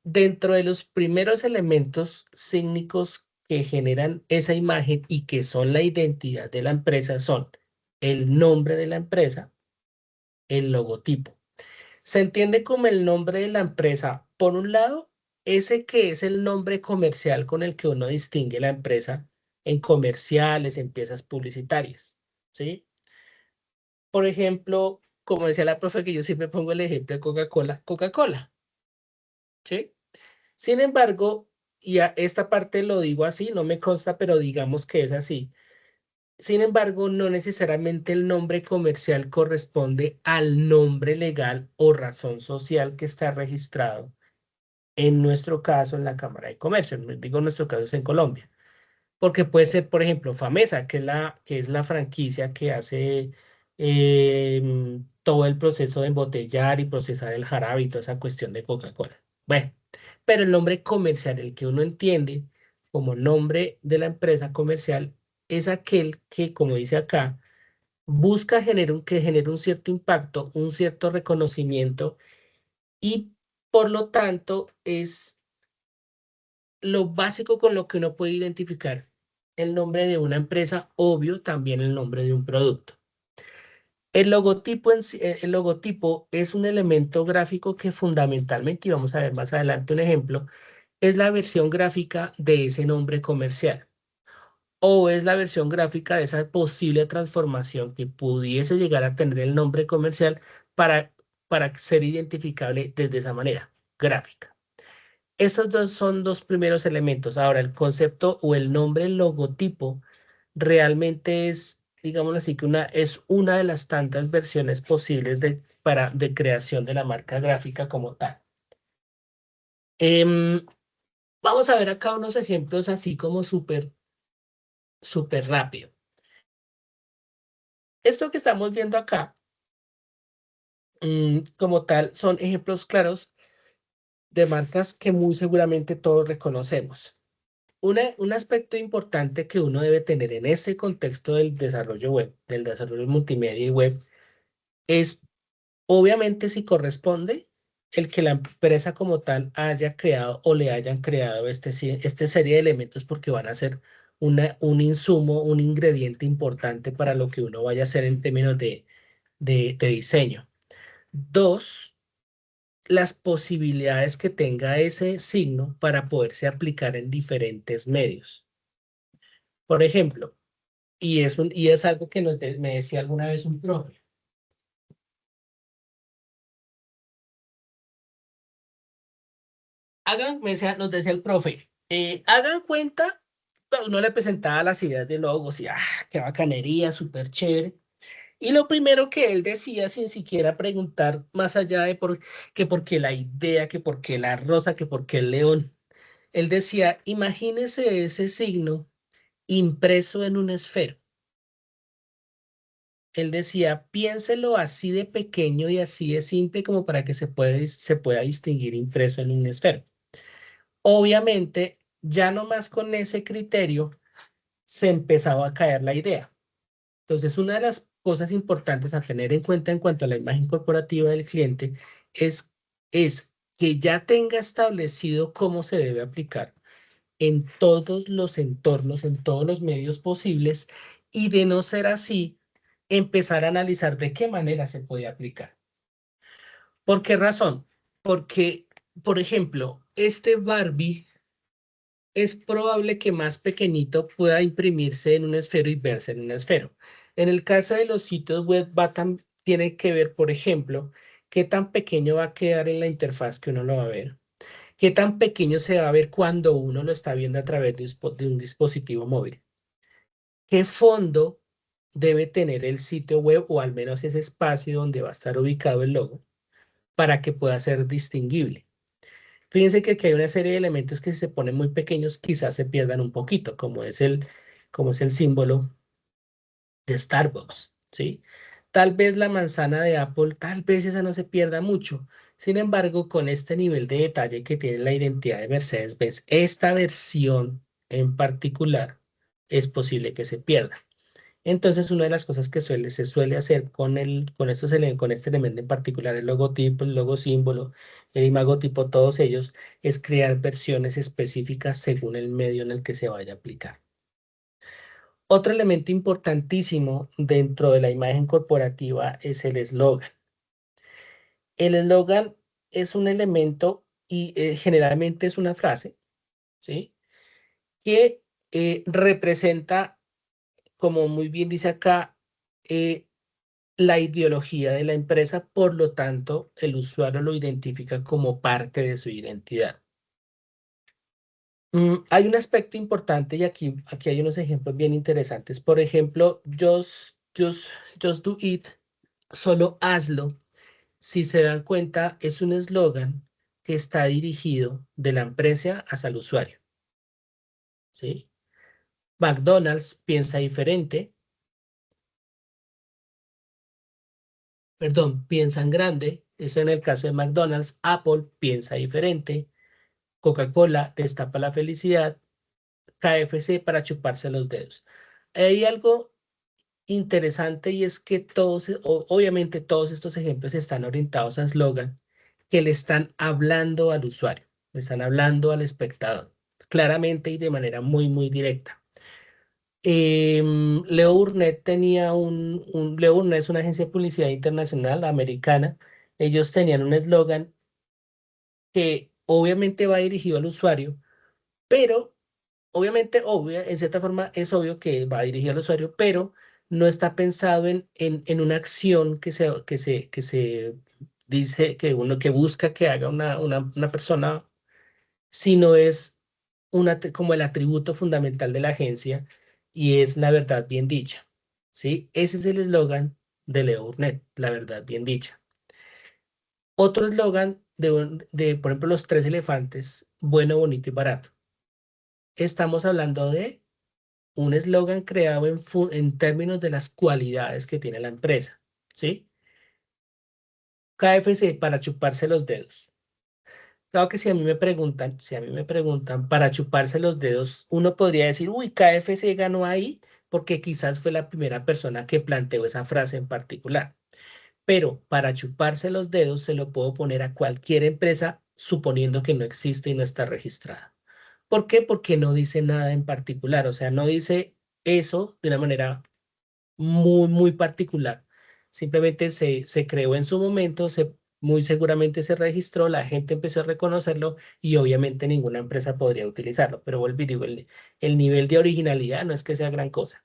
dentro de los primeros elementos sígnicos que generan esa imagen y que son la identidad de la empresa son el nombre de la empresa, el logotipo. Se entiende como el nombre de la empresa, por un lado, ese que es el nombre comercial con el que uno distingue la empresa en comerciales, en piezas publicitarias, ¿sí? Por ejemplo, como decía la profe, que yo siempre pongo el ejemplo de Coca-Cola, Coca-Cola, ¿sí? Sin embargo, y a esta parte lo digo así, no me consta, pero digamos que es así. Sin embargo, no necesariamente el nombre comercial corresponde al nombre legal o razón social que está registrado en nuestro caso en la Cámara de Comercio. Digo, en nuestro caso es en Colombia. Porque puede ser, por ejemplo, Famesa, que es la franquicia que hace todo el proceso de embotellar y procesar el jarabe y toda esa cuestión de Coca-Cola. Bueno, pero el nombre comercial, el que uno entiende como nombre de la empresa comercial, es aquel que, como dice acá, busca que genere un cierto impacto, un cierto reconocimiento y por lo tanto es lo básico con lo que uno puede identificar el nombre de una empresa, obvio también el nombre de un producto. El logotipo, el logotipo es un elemento gráfico que fundamentalmente, y vamos a ver más adelante un ejemplo, es la versión gráfica de ese nombre comercial o es la versión gráfica de esa posible transformación que pudiese llegar a tener el nombre comercial para, para ser identificable desde esa manera gráfica. Estos dos son dos primeros elementos. Ahora, el concepto o el nombre logotipo realmente es, digámoslo así, que es una de las tantas versiones posibles de creación de la marca gráfica como tal. Vamos a ver acá unos ejemplos así como súper rápido. Esto que estamos viendo acá, como tal, son ejemplos claros de marcas que muy seguramente todos reconocemos. Un aspecto importante que uno debe tener en este contexto del desarrollo web, del desarrollo multimedia y web, es obviamente si corresponde el que la empresa como tal haya creado o le hayan creado esta serie de elementos porque van a ser un insumo, un ingrediente importante para lo que uno vaya a hacer en términos de diseño. Dos, las posibilidades que tenga ese signo para poderse aplicar en diferentes medios. Por ejemplo, y es algo que me decía alguna vez un profe. Nos decía el profe, hagan cuenta, pues, uno le presentaba las ideas de logos y qué bacanería, súper chévere. Y lo primero que él decía, sin siquiera preguntar más allá de por qué la idea, que por qué la rosa, que por qué el león, él decía, imagínese ese signo impreso en un esfero. Él decía, piénselo así de pequeño y así de simple como para que se pueda distinguir impreso en un esfero. Obviamente, ya no más con ese criterio se empezaba a caer la idea. Entonces, una de las cosas importantes a tener en cuenta en cuanto a la imagen corporativa del cliente es, es que ya tenga establecido cómo se debe aplicar en todos los entornos, en todos los medios posibles, y de no ser así, empezar a analizar de qué manera se puede aplicar. ¿Por qué razón? Porque, por ejemplo, este Barbie es probable que más pequeñito pueda imprimirse en un esfero y verse en un esfero. En el caso de los sitios web tiene que ver, por ejemplo, qué tan pequeño va a quedar en la interfaz que uno lo va a ver. Qué tan pequeño se va a ver cuando uno lo está viendo a través de un dispositivo móvil. ¿Qué fondo debe tener el sitio web o al menos ese espacio donde va a estar ubicado el logo para que pueda ser distinguible? Fíjense que aquí hay una serie de elementos que si se ponen muy pequeños quizás se pierdan un poquito, como es el símbolo de Starbucks, ¿sí? Tal vez la manzana de Apple, tal vez esa no se pierda mucho. Sin embargo, con este nivel de detalle que tiene la identidad de Mercedes-Benz, esta versión en particular es posible que se pierda. Entonces, una de las cosas que se suele hacer con este elemento en particular, el logotipo, el logo símbolo, el imagotipo, todos ellos, es crear versiones específicas según el medio en el que se vaya a aplicar. Otro elemento importantísimo dentro de la imagen corporativa es el eslogan. El eslogan es un elemento y generalmente es una frase, ¿sí? Que representa, como muy bien dice acá, la ideología de la empresa, por lo tanto, el usuario lo identifica como parte de su identidad. Hay un aspecto importante y aquí hay unos ejemplos bien interesantes. Por ejemplo, just do it, solo hazlo. Si se dan cuenta, es un eslogan que está dirigido de la empresa hacia el usuario, ¿sí? McDonald's piensa diferente, perdón, piensa en grande. Eso en el caso de McDonald's. Apple piensa diferente. Coca-Cola destapa la felicidad. KFC para chuparse los dedos. Hay algo interesante y es que obviamente todos estos ejemplos están orientados a eslogan que le están hablando al usuario, le están hablando al espectador, claramente y de manera muy, muy directa. Leo Burnett Leo Burnett es una agencia de publicidad internacional americana. Ellos tenían un eslogan que obviamente va dirigido al usuario, pero obviamente, en cierta forma es obvio que va dirigido al usuario, pero no está pensado en una acción que se dice que busca que haga una persona, sino es como el atributo fundamental de la agencia y es la verdad bien dicha. ¿Sí? Ese es el eslogan de Leo Burnett, la verdad bien dicha. Otro eslogan por ejemplo, los tres elefantes, bueno, bonito y barato. Estamos hablando de un eslogan creado en términos de las cualidades que tiene la empresa, ¿sí? KFC para chuparse los dedos. Claro que si a mí me preguntan para chuparse los dedos, uno podría decir, uy, KFC ganó ahí porque quizás fue la primera persona que planteó esa frase en particular. Pero para chuparse los dedos se lo puedo poner a cualquier empresa suponiendo que no existe y no está registrada. ¿Por qué? Porque no dice nada en particular, o sea, no dice eso de una manera muy, muy particular. Simplemente se creó en su momento, muy seguramente se registró, la gente empezó a reconocerlo y obviamente ninguna empresa podría utilizarlo. Pero vuelvo y digo, el nivel de originalidad no es que sea gran cosa.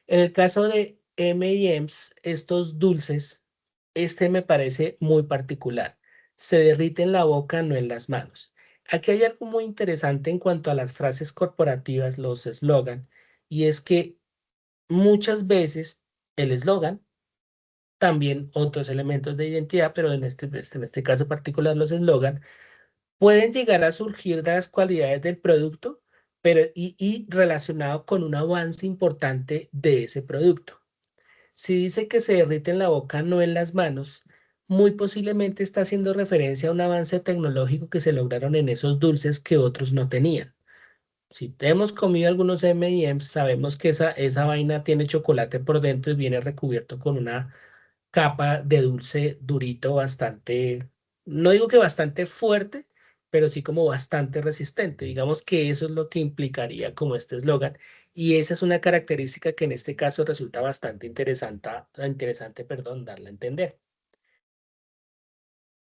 En el caso de M&M's, estos dulces, este me parece muy particular. Se derrite en la boca, no en las manos. Aquí hay algo muy interesante en cuanto a las frases corporativas, los eslogan, y es que muchas veces el eslogan, también otros elementos de identidad, pero en este caso particular los eslogan, pueden llegar a surgir de las cualidades del producto, pero y relacionado con un avance importante de ese producto. Si dice que se derrite en la boca, no en las manos, muy posiblemente está haciendo referencia a un avance tecnológico que se lograron en esos dulces que otros no tenían. Si hemos comido algunos M&M's, sabemos que esa vaina tiene chocolate por dentro y viene recubierto con una capa de dulce durito bastante, no digo que bastante fuerte, pero sí como bastante resistente. Digamos que eso es lo que implicaría como este eslogan. Y esa es una característica que en este caso resulta bastante interesante, perdón, darla a entender.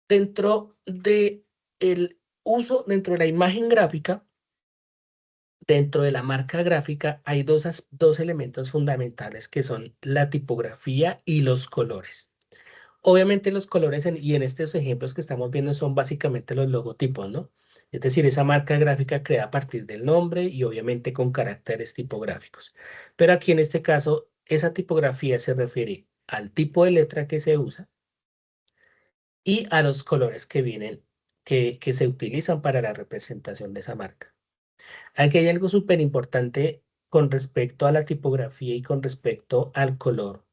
Dentro de el uso, dentro de la imagen gráfica, dentro de la marca gráfica hay dos elementos fundamentales que son la tipografía y los colores. Obviamente los colores y en estos ejemplos que estamos viendo son básicamente los logotipos, ¿no? Es decir, esa marca gráfica creada a partir del nombre y obviamente con caracteres tipográficos. Pero aquí en este caso, esa tipografía se refiere al tipo de letra que se usa y a los colores que vienen, que se utilizan para la representación de esa marca. Aquí hay algo súper importante con respecto a la tipografía y con respecto al color.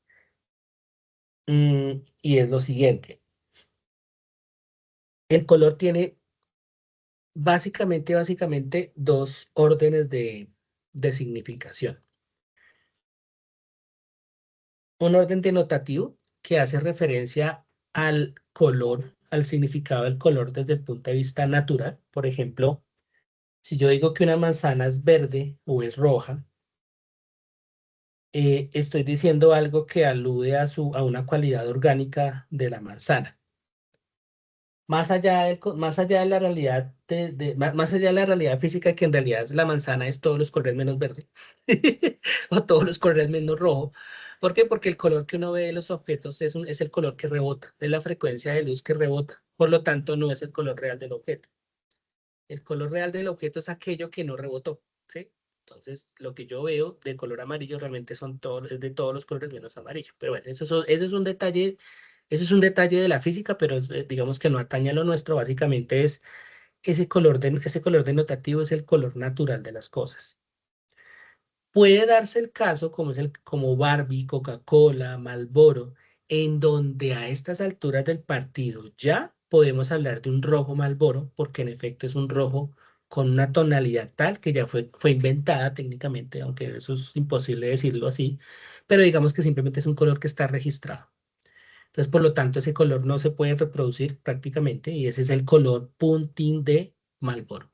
Y es lo siguiente. El color tiene básicamente dos órdenes de significación. un orden denotativo que hace referencia al color, al significado del color desde el punto de vista natural. Por ejemplo, si yo digo que una manzana es verde o es roja, estoy diciendo algo que alude a una cualidad orgánica de la manzana. Más allá de la realidad, más allá de la realidad física, que en realidad la manzana es todos los colores menos verde, o todos los colores menos rojo. ¿Por qué? Porque el color que uno ve de los objetos es el color que rebota, es la frecuencia de luz que rebota. Por lo tanto, no es el color real del objeto. El color real del objeto es aquello que no rebotó, ¿sí? Entonces, lo que yo veo de color amarillo realmente es de todos los colores menos amarillo. Pero bueno, eso es un detalle, eso es un detalle de la física, pero digamos que no atañe a lo nuestro. Básicamente es ese color denotativo es el color natural de las cosas. Puede darse el caso, como Barbie, Coca-Cola, Marlboro, en donde a estas alturas del partido ya podemos hablar de un rojo Marlboro, porque en efecto es un rojo con una tonalidad tal que ya fue inventada técnicamente, aunque eso es imposible decirlo así, pero digamos que simplemente es un color que está registrado. Entonces, por lo tanto, ese color no se puede reproducir prácticamente y ese es el color puntín de Marlboro.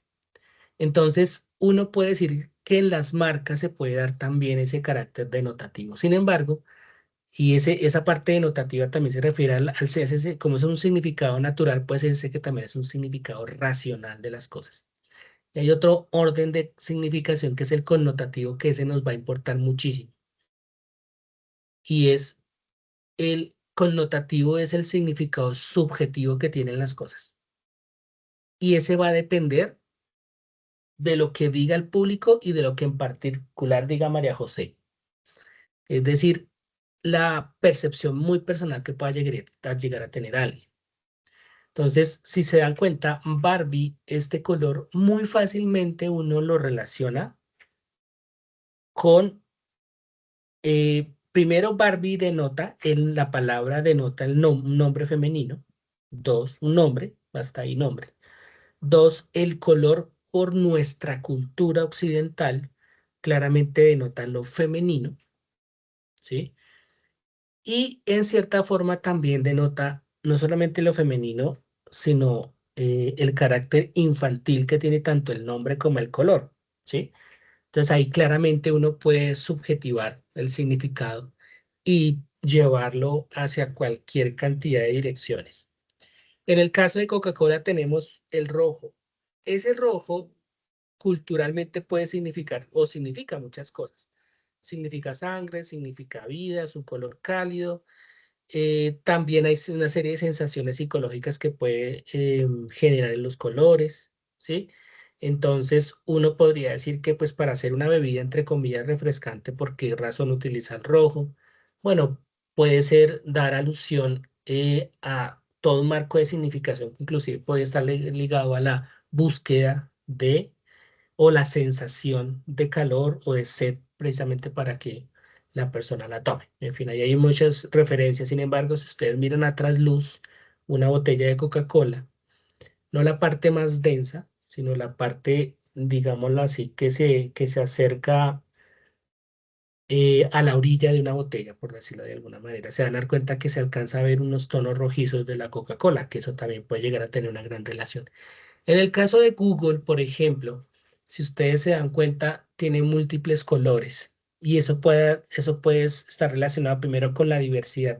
Entonces, uno puede decir que en las marcas se puede dar también ese carácter denotativo. Sin embargo, esa parte denotativa también se refiere como es un significado natural, pues ese que también es un significado racional de las cosas. Y hay otro orden de significación que es el connotativo, que ese nos va a importar muchísimo. Y el connotativo es el significado subjetivo que tienen las cosas. Y ese va a depender de lo que diga el público y de lo que en particular diga María José. Es decir, la percepción muy personal que pueda llegar a tener alguien. Entonces, si se dan cuenta, Barbie, este color, muy fácilmente uno lo relaciona con, primero Barbie denota, la palabra denota un nombre femenino. Dos, un nombre, hasta ahí nombre. Dos, el color por nuestra cultura occidental claramente denota lo femenino, ¿sí? Y en cierta forma también denota no solamente lo femenino, sino el carácter infantil que tiene tanto el nombre como el color, ¿sí? Entonces ahí claramente uno puede subjetivar el significado y llevarlo hacia cualquier cantidad de direcciones. En el caso de Coca-Cola tenemos el rojo. Ese rojo culturalmente puede significar o significa muchas cosas. Significa sangre, significa vida, es un color cálido. También hay una serie de sensaciones psicológicas que puede generar en los colores, ¿sí? Entonces, uno podría decir que pues para hacer una bebida entre comillas refrescante, ¿por qué razón utiliza el rojo? Bueno, puede ser dar alusión a todo un marco de significación que inclusive puede estar ligado a la búsqueda de o la sensación de calor o de sed precisamente para que la persona la tome. En fin, ahí hay muchas referencias. Sin embargo, si ustedes miran a trasluz una botella de Coca-Cola, no la parte más densa, sino la parte, digámoslo así, que se acerca a la orilla de una botella, por decirlo de alguna manera, se van a dar cuenta que se alcanza a ver unos tonos rojizos de la Coca-Cola, que eso también puede llegar a tener una gran relación. En el caso de Google, por ejemplo, si ustedes se dan cuenta, tiene múltiples colores y eso puede estar relacionado primero con la diversidad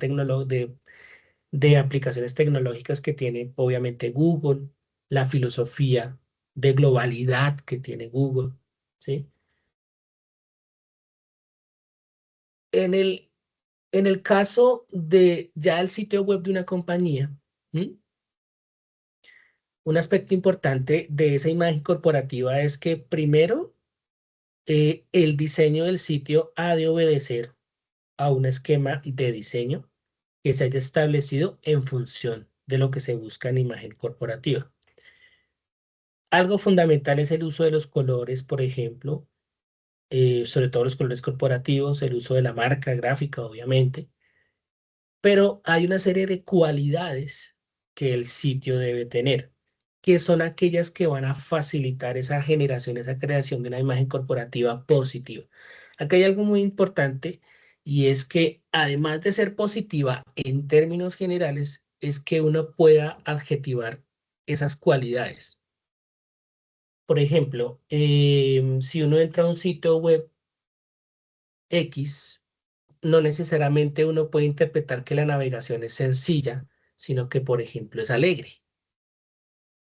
de aplicaciones tecnológicas que tiene, obviamente, Google, la filosofía de globalidad que tiene Google, ¿sí? En el, en el caso de ya el sitio web de una compañía, ¿m? Un aspecto importante de esa imagen corporativa es que primero el diseño del sitio ha de obedecer a un esquema de diseño que se haya establecido en función de lo que se busca en imagen corporativa. Algo fundamental es el uso de los colores, por ejemplo, sobre todo los colores corporativos, el uso de la marca gráfica, obviamente, pero hay una serie de cualidades que el sitio debe tener, que son aquellas que van a facilitar esa generación, esa creación de una imagen corporativa positiva. Aquí hay algo muy importante y es que además de ser positiva en términos generales, es que uno pueda adjetivar esas cualidades. Por ejemplo, si uno entra a un sitio web X, no necesariamente uno puede interpretar que la navegación es sencilla, sino que, por ejemplo, es alegre.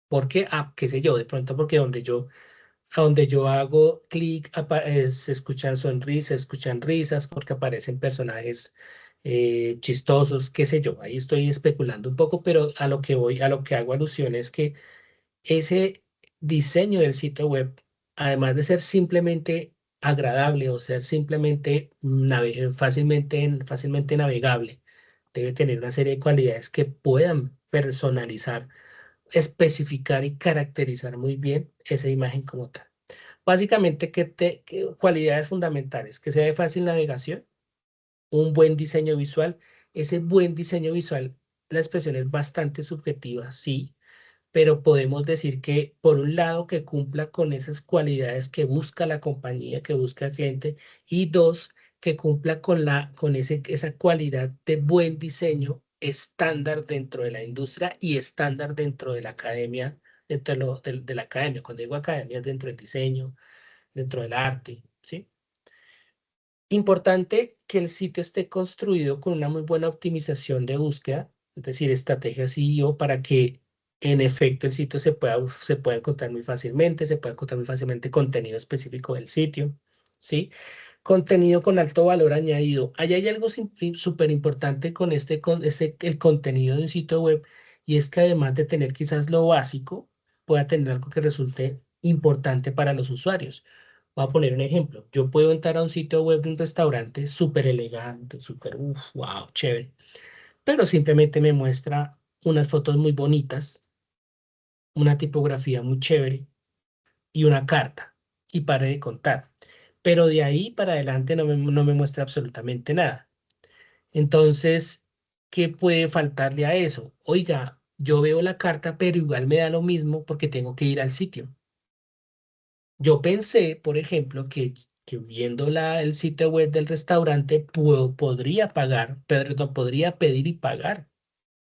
¿Por qué? Ah, qué sé yo, de pronto porque a donde yo hago clic se escuchan sonrisas, se escuchan risas, porque aparecen personajes chistosos, qué sé yo. Ahí estoy especulando un poco, pero a lo que voy, a lo que hago alusión es que ese diseño del sitio web, además de ser simplemente agradable o ser simplemente fácilmente navegable, debe tener una serie de cualidades que puedan personalizar, especificar y caracterizar muy bien esa imagen como tal. Básicamente, cualidades fundamentales? Que sea de fácil navegación, un buen diseño visual. Ese buen diseño visual, la expresión es bastante subjetiva, sí, pero podemos decir que, por un lado, que cumpla con esas cualidades que busca la compañía, que busca el cliente, y dos, que cumpla con esa cualidad de buen diseño estándar dentro de la industria y estándar dentro de la academia, de la academia. Cuando digo academia, es dentro del diseño, dentro del arte, ¿sí? Importante que el sitio esté construido con una muy buena optimización de búsqueda, es decir, estrategia SEO, para que en efecto el sitio se pueda encontrar muy fácilmente, se pueda encontrar muy fácilmente contenido específico del sitio, ¿sí? Contenido con alto valor añadido. Ahí hay algo súper importante con el contenido de un sitio web, y es que además de tener quizás lo básico, pueda tener algo que resulte importante para los usuarios. Voy a poner un ejemplo. Yo puedo entrar a un sitio web de un restaurante súper elegante, súper, wow, chévere, pero simplemente me muestra unas fotos muy bonitas, una tipografía muy chévere y una carta, y pare de contar. Pero de ahí para adelante no me muestra absolutamente nada. Entonces, ¿qué puede faltarle a eso? Oiga, yo veo la carta, pero igual me da lo mismo porque tengo que ir al sitio. Yo pensé, por ejemplo, que viendo el sitio web del restaurante podría pagar, perdón, podría pedir y pagar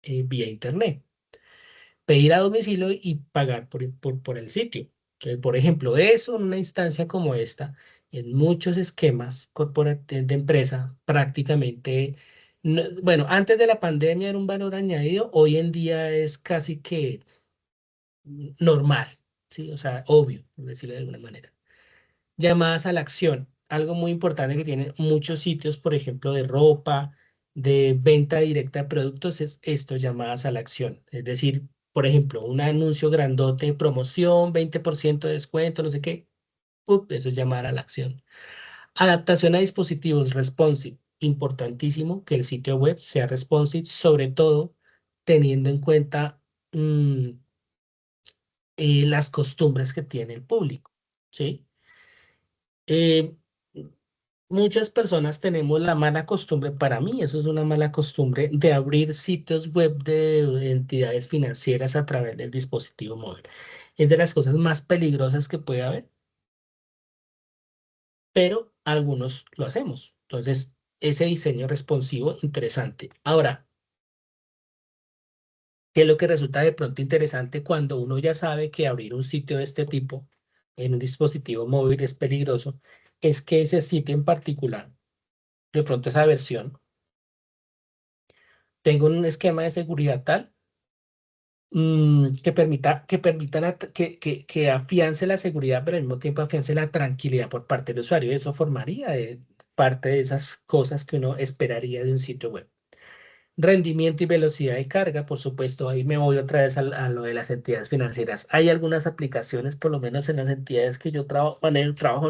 vía internet. Pedir a domicilio y pagar por el sitio. Entonces, por ejemplo, eso en una instancia como esta, en muchos esquemas corporativos de empresa, prácticamente, bueno, antes de la pandemia era un valor añadido, hoy en día es casi que normal, ¿sí? O sea, obvio, por decirlo de alguna manera. Llamadas a la acción, algo muy importante que tienen muchos sitios, por ejemplo, de ropa, de venta directa de productos, es esto, llamadas a la acción. Es decir, por ejemplo, un anuncio grandote de promoción, 20% de descuento, no sé qué, eso es llamar a la acción. Adaptación a dispositivos responsive, importantísimo que el sitio web sea responsive, sobre todo teniendo en cuenta mm, las costumbres que tiene el público, ¿sí? Eh, Muchas personas tenemos la mala costumbre, para mí eso es una mala costumbre, de abrir sitios web de entidades financieras a través del dispositivo móvil. Es de las cosas más peligrosas que puede haber, pero algunos lo hacemos. Entonces, ese diseño responsivo, interesante. Ahora, ¿qué es lo que resulta de pronto interesante cuando uno ya sabe que abrir un sitio de este tipo en un dispositivo móvil es peligroso? Es que ese sitio en particular, de pronto esa versión, tengo un esquema de seguridad tal que afiance la seguridad, pero al mismo tiempo afiance la tranquilidad por parte del usuario. Eso formaría parte de esas cosas que uno esperaría de un sitio web. Rendimiento y velocidad de carga, por supuesto, ahí me voy otra vez a lo de las entidades financieras. Hay algunas aplicaciones, por lo menos en las entidades que yo trabajo,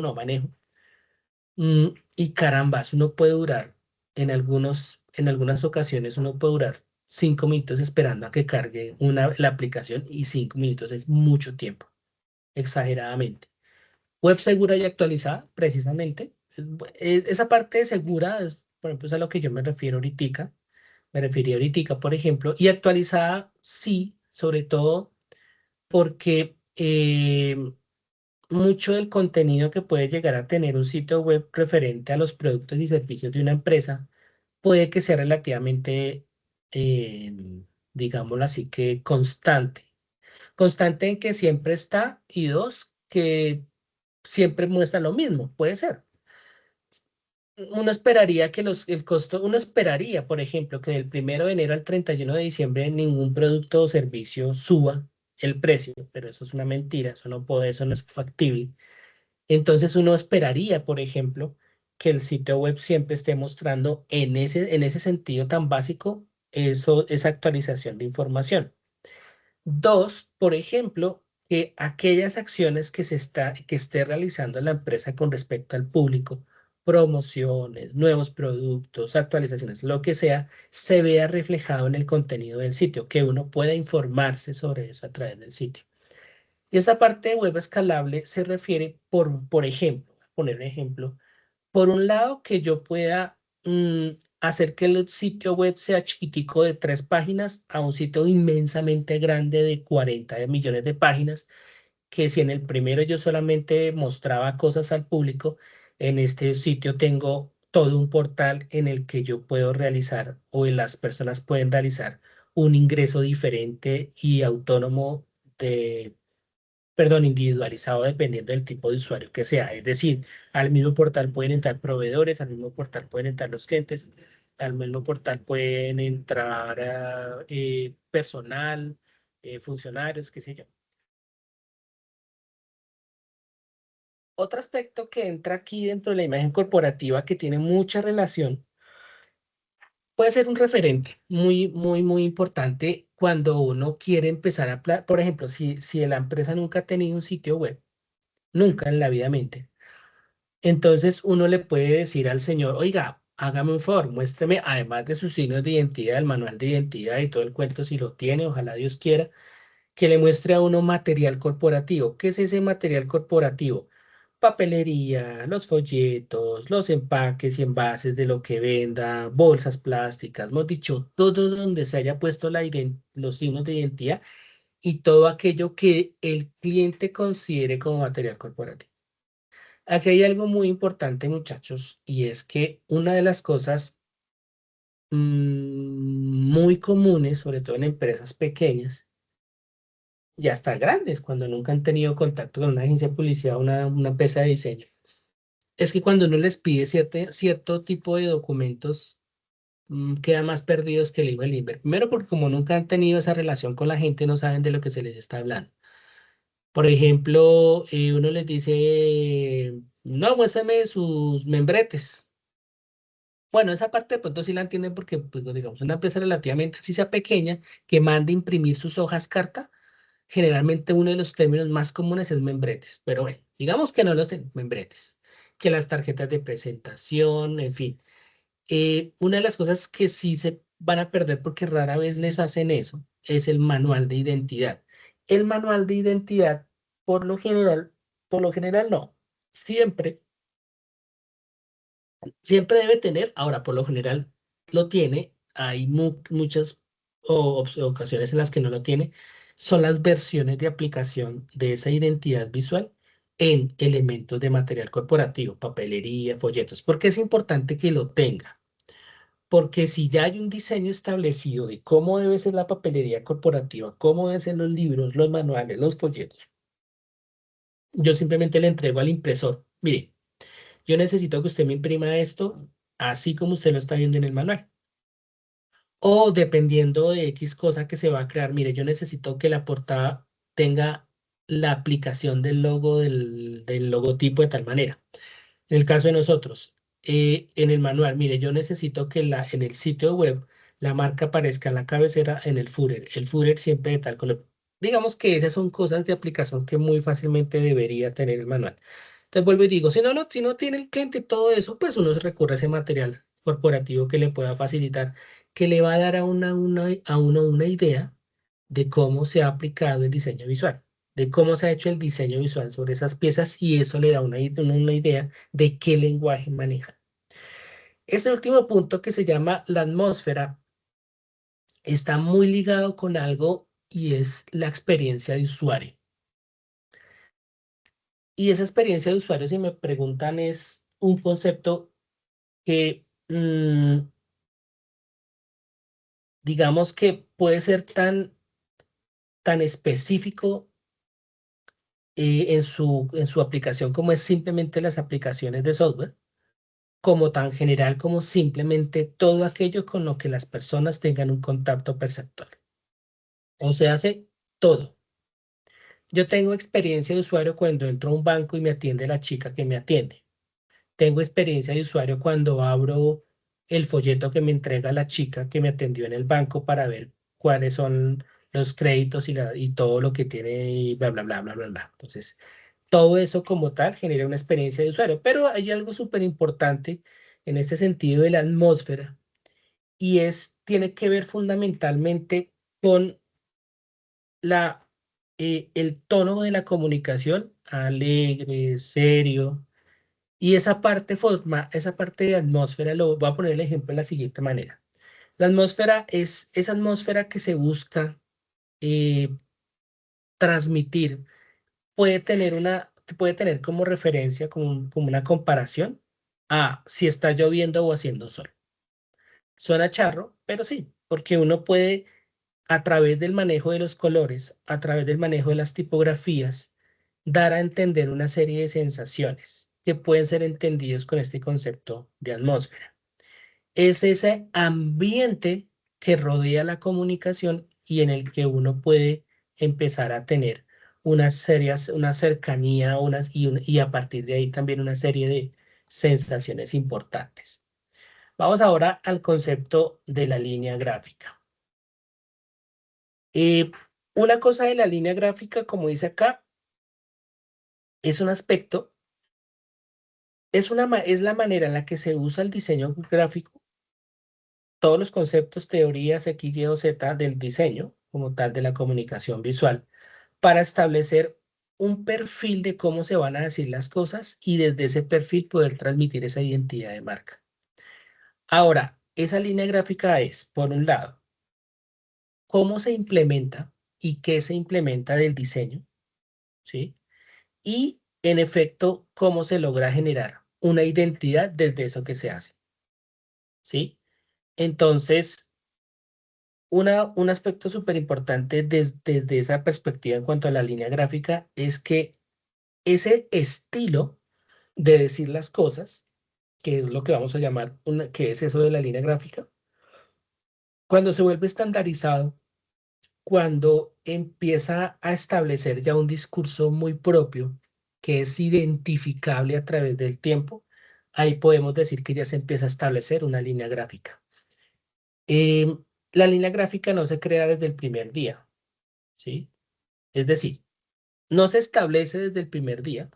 no manejo. Y carambas, uno puede durar, en algunas ocasiones uno puede durar 5 minutos esperando a que cargue la aplicación, y 5 minutos es mucho tiempo, exageradamente. Web segura y actualizada, precisamente. Esa parte de segura es, por ejemplo, es a lo que yo me refiero ahorita. Me refería ahorita, por ejemplo, y actualizada sí, sobre todo porque mucho del contenido que puede llegar a tener un sitio web referente a los productos y servicios de una empresa puede que sea relativamente, eh, digámoslo así, que constante. Constante en que siempre está y dos, que siempre muestra lo mismo, puede ser. Uno esperaría que el costo, uno esperaría, por ejemplo, que del 1 de enero al 31 de diciembre ningún producto o servicio suba el precio, pero eso es una mentira, eso no puede, eso no es factible. Entonces uno esperaría, por ejemplo, que el sitio web siempre esté mostrando en ese sentido tan básico esa actualización de información. Dos, por ejemplo, que aquellas acciones que esté realizando la empresa con respecto al público, promociones, nuevos productos, actualizaciones, lo que sea, se vea reflejado en el contenido del sitio, que uno pueda informarse sobre eso a través del sitio. Y esta parte de web escalable se refiere, por ejemplo, voy a poner un ejemplo, por un lado, que yo pueda hacer que el sitio web sea chiquitico de 3 páginas a un sitio inmensamente grande de 40 millones de páginas, que si en el primero yo solamente mostraba cosas al público, en este sitio tengo todo un portal en el que yo puedo realizar o las personas pueden realizar un ingreso diferente y autónomo de perdón, individualizado dependiendo del tipo de usuario que sea. Es decir, al mismo portal pueden entrar proveedores, al mismo portal pueden entrar los clientes, al mismo portal pueden entrar personal, funcionarios, qué sé yo. Otro aspecto que entra aquí dentro de la imagen corporativa que tiene mucha relación puede ser un referente muy importante cuando uno quiere empezar por ejemplo, si la empresa nunca ha tenido un sitio web, nunca en la vida mente. Entonces uno le puede decir al señor, oiga, hágame un favor, muéstreme, además de sus signos de identidad, el manual de identidad y todo el cuento, si lo tiene, ojalá Dios quiera, que le muestre a uno material corporativo. ¿Qué es ese material corporativo? Papelería, los folletos, los empaques y envases de lo que venda, bolsas plásticas, hemos dicho, todo donde se haya puesto los signos de identidad y todo aquello que el cliente considere como material corporativo. Aquí hay algo muy importante, muchachos, y es que una de las cosas muy comunes, sobre todo en empresas pequeñas, y hasta grandes, cuando nunca han tenido contacto con una agencia de publicidad o una empresa de diseño, es que cuando uno les pide cierto tipo de documentos, quedan más perdidos que el hijo del Inver. Primero, porque como nunca han tenido esa relación con la gente, no saben de lo que se les está hablando. Por ejemplo, uno les dice, no, muéstrame sus membretes. Bueno, esa parte de pronto sí la entienden porque, pues, digamos, una empresa relativamente así sea pequeña que mande imprimir sus hojas carta, generalmente uno de los términos más comunes es membretes, pero bueno, digamos que no los membretes, que las tarjetas de presentación, en fin. Una de las cosas que sí se van a perder porque rara vez les hacen eso es el manual de identidad. El manual de identidad, por lo general no, siempre siempre debe tener, ahora por lo general lo tiene, hay muchas ocasiones en las que no lo tiene, son las versiones de aplicación de esa identidad visual en elementos de material corporativo, papelería, folletos. ¿Por qué es importante que lo tenga? Porque si ya hay un diseño establecido de cómo debe ser la papelería corporativa, cómo deben ser los libros, los manuales, los folletos, yo simplemente le entrego al impresor, mire, yo necesito que usted me imprima esto así como usted lo está viendo en el manual. O dependiendo de X cosa que se va a crear, mire, yo necesito que la portada tenga la aplicación del logo del logotipo de tal manera. En el caso de nosotros, en el manual, mire, yo necesito que en el sitio web la marca aparezca en la cabecera en el footer siempre de tal color. Digamos que esas son cosas de aplicación que muy fácilmente debería tener el manual. Entonces vuelvo y digo, si no tiene el cliente todo eso, pues uno se recurre a ese material corporativo que le pueda facilitar, que le va a dar a uno una idea de cómo se ha aplicado el diseño visual, de cómo se ha hecho el diseño visual sobre esas piezas y eso le da una idea de qué lenguaje maneja. Este último punto que se llama la atmósfera está muy ligado con algo y es la experiencia de usuario. Y esa experiencia de usuario, si me preguntan, es un concepto que, digamos que puede ser tan específico en su aplicación como es simplemente las aplicaciones de software, como tan general como simplemente todo aquello con lo que las personas tengan un contacto perceptual. O se hace todo. Yo tengo experiencia de usuario cuando entro a un banco y me atiende la chica que me atiende. Tengo experiencia de usuario cuando abro el folleto que me entrega la chica que me atendió en el banco para ver cuáles son los créditos y todo lo que tiene y bla, bla, bla, bla, bla, bla. Entonces, todo eso como tal genera una experiencia de usuario, pero hay algo súper importante en este sentido de la atmósfera y tiene que ver fundamentalmente con el tono de la comunicación, alegre, serio, y esa parte de atmósfera, lo voy a poner el ejemplo de la siguiente manera. La atmósfera es esa atmósfera que se busca eh, transmitir, puede tener como referencia, como una comparación a si está lloviendo o haciendo sol. Suena charro, pero sí, porque uno puede, a través del manejo de los colores, a través del manejo de las tipografías, dar a entender una serie de sensaciones que pueden ser entendidos con este concepto de atmósfera. Es ese ambiente que rodea la comunicación y en el que uno puede empezar a tener una cercanía y a partir de ahí también una serie de sensaciones importantes. Vamos ahora al concepto de la línea gráfica. Eh, una cosa de la línea gráfica, como dice acá, es un aspecto, es la manera en la que se usa el diseño gráfico, todos los conceptos, teorías X, Y o Z del diseño, como tal de la comunicación visual, para establecer un perfil de cómo se van a decir las cosas y desde ese perfil poder transmitir esa identidad de marca. Ahora, esa línea gráfica es, por un lado, cómo se implementa y qué se implementa del diseño, ¿sí? Y, en efecto, cómo se logra generar una identidad desde eso que se hace, ¿sí? Entonces, un aspecto súper importante desde esa perspectiva en cuanto a la línea gráfica es que ese estilo de decir las cosas, que es lo que vamos a llamar, que es eso de la línea gráfica, cuando se vuelve estandarizado, cuando empieza a establecer ya un discurso muy propio, que es identificable a través del tiempo, ahí podemos decir que ya se empieza a establecer una línea gráfica. La línea gráfica no se crea desde el primer día, ¿sí? Es decir, no se establece desde el primer día,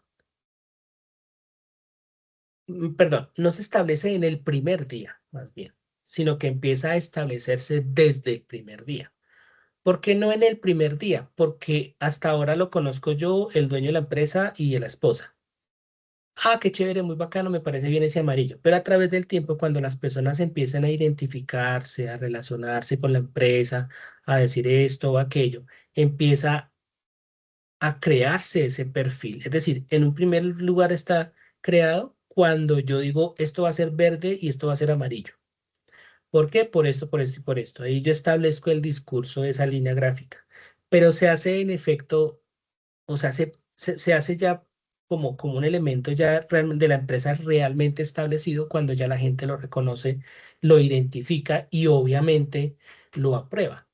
perdón, no se establece en el primer día, más bien, sino que empieza a establecerse desde el primer día. ¿Por qué no en el primer día? Porque hasta ahora lo conozco yo, el dueño de la empresa y la esposa. Ah, qué chévere, muy bacano, me parece bien ese amarillo. Pero a través del tiempo, cuando las personas empiezan a identificarse, a relacionarse con la empresa, a decir esto o aquello, empieza a crearse ese perfil. Es decir, en un primer lugar está creado cuando yo digo esto va a ser verde y esto va a ser amarillo. ¿Por qué? Por esto, por esto y por esto. Ahí yo establezco el discurso de esa línea gráfica. Pero se hace en efecto, o sea, se hace ya como un elemento ya de la empresa realmente establecido cuando ya la gente lo reconoce, lo identifica y obviamente lo aprueba.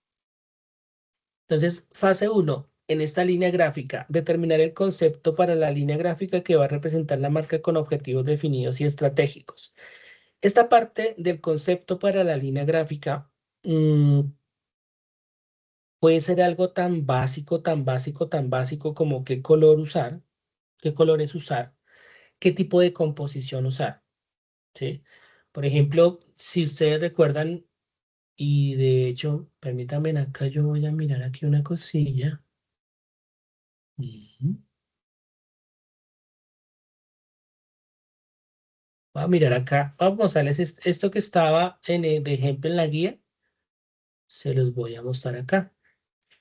Entonces, fase 1, en esta línea gráfica, determinar el concepto para la línea gráfica que va a representar la marca con objetivos definidos y estratégicos. Esta parte del concepto para la línea gráfica puede ser algo tan básico, tan básico, tan básico como qué color usar, qué colores usar, qué tipo de composición usar, ¿sí? Por ejemplo, si ustedes recuerdan, y de hecho, permítanme acá, yo voy a mirar aquí una cosilla. Ujú. Voy a mirar acá, vamos a mostrarles esto que estaba de ejemplo en la guía, se los voy a mostrar acá.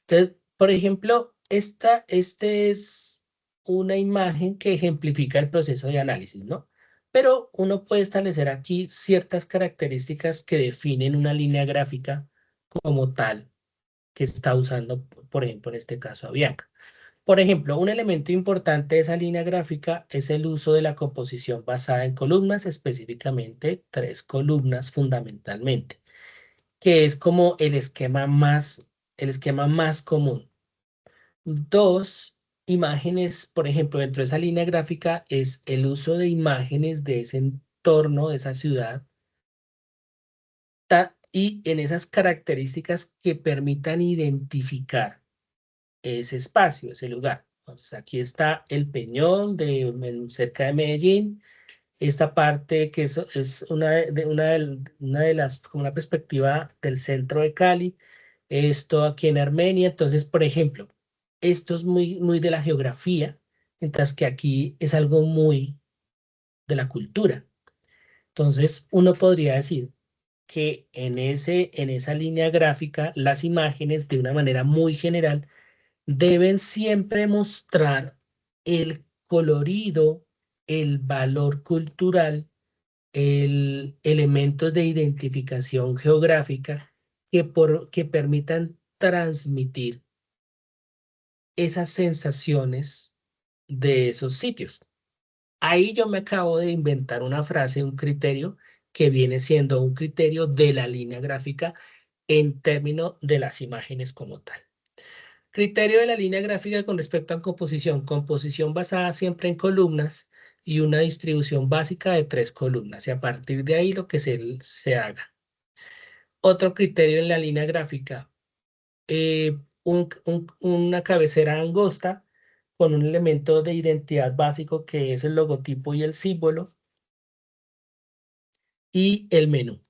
Entonces, por ejemplo, este es una imagen que ejemplifica el proceso de análisis, ¿no? Pero uno puede establecer aquí ciertas características que definen una línea gráfica como tal que está usando, por ejemplo, en este caso, Avianca. Por ejemplo, un elemento importante de esa línea gráfica es el uso de la composición basada en columnas, específicamente 3 columnas fundamentalmente, que es como el esquema más común. 2 imágenes, por ejemplo, dentro de esa línea gráfica es el uso de imágenes de ese entorno, de esa ciudad, y en esas características que permitan identificar ese espacio, ese lugar. Entonces, aquí está el Peñón cerca de Medellín, esta parte que es una de las, como una perspectiva del centro de Cali, esto aquí en Armenia. Entonces, por ejemplo, esto es muy de la geografía, mientras que aquí es algo muy de la cultura. Entonces, uno podría decir que en esa línea gráfica, las imágenes, de una manera muy general, deben siempre mostrar el colorido, el valor cultural, elementos de identificación geográfica que permitan transmitir esas sensaciones de esos sitios. Ahí yo me acabo de inventar una frase, un criterio que viene siendo un criterio de la línea gráfica en términos de las imágenes como tal. Criterio de la línea gráfica con respecto a composición. Composición basada siempre en columnas y una distribución básica de 3 columnas. Y a partir de ahí lo que se haga. Otro criterio en la línea gráfica. Una cabecera angosta con un elemento de identidad básico que es el logotipo y el símbolo. Y el menú,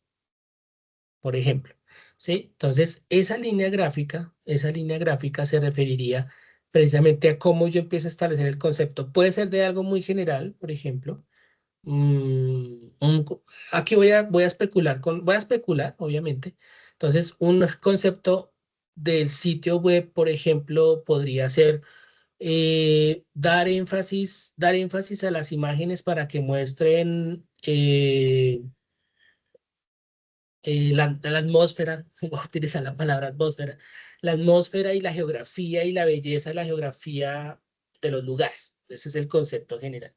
por ejemplo. ¿Sí? Entonces, esa línea gráfica se referiría precisamente a cómo yo empiezo a establecer el concepto. Puede ser de algo muy general, por ejemplo. Aquí voy a especular, voy a especular, obviamente. Entonces, un concepto del sitio web, por ejemplo, podría ser dar énfasis a las imágenes para que muestren la atmósfera, voy a utilizar la palabra atmósfera, la atmósfera y la geografía y la belleza de la geografía de los lugares. Ese es el concepto general.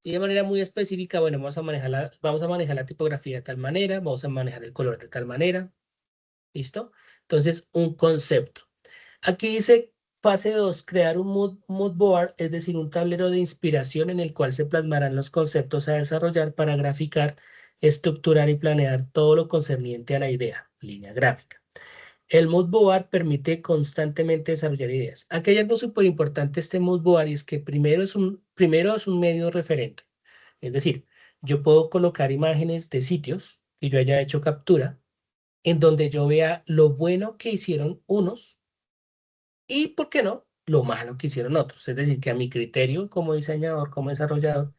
Y de manera muy específica, bueno, vamos a manejar la tipografía de tal manera, vamos a manejar el color de tal manera. ¿Listo? Entonces, un concepto. Aquí dice fase 2, crear un mood board, es decir, un tablero de inspiración en el cual se plasmarán los conceptos a desarrollar para graficar, estructurar y planear todo lo concerniente a la idea, línea gráfica. El mood board permite constantemente desarrollar ideas. Aquí hay algo súper importante este mood board y es que primero es un medio referente. Es decir, yo puedo colocar imágenes de sitios que yo haya hecho captura en donde yo vea lo bueno que hicieron unos y, ¿por qué no?, lo malo que hicieron otros. Es decir, que a mi criterio como diseñador, como desarrollador,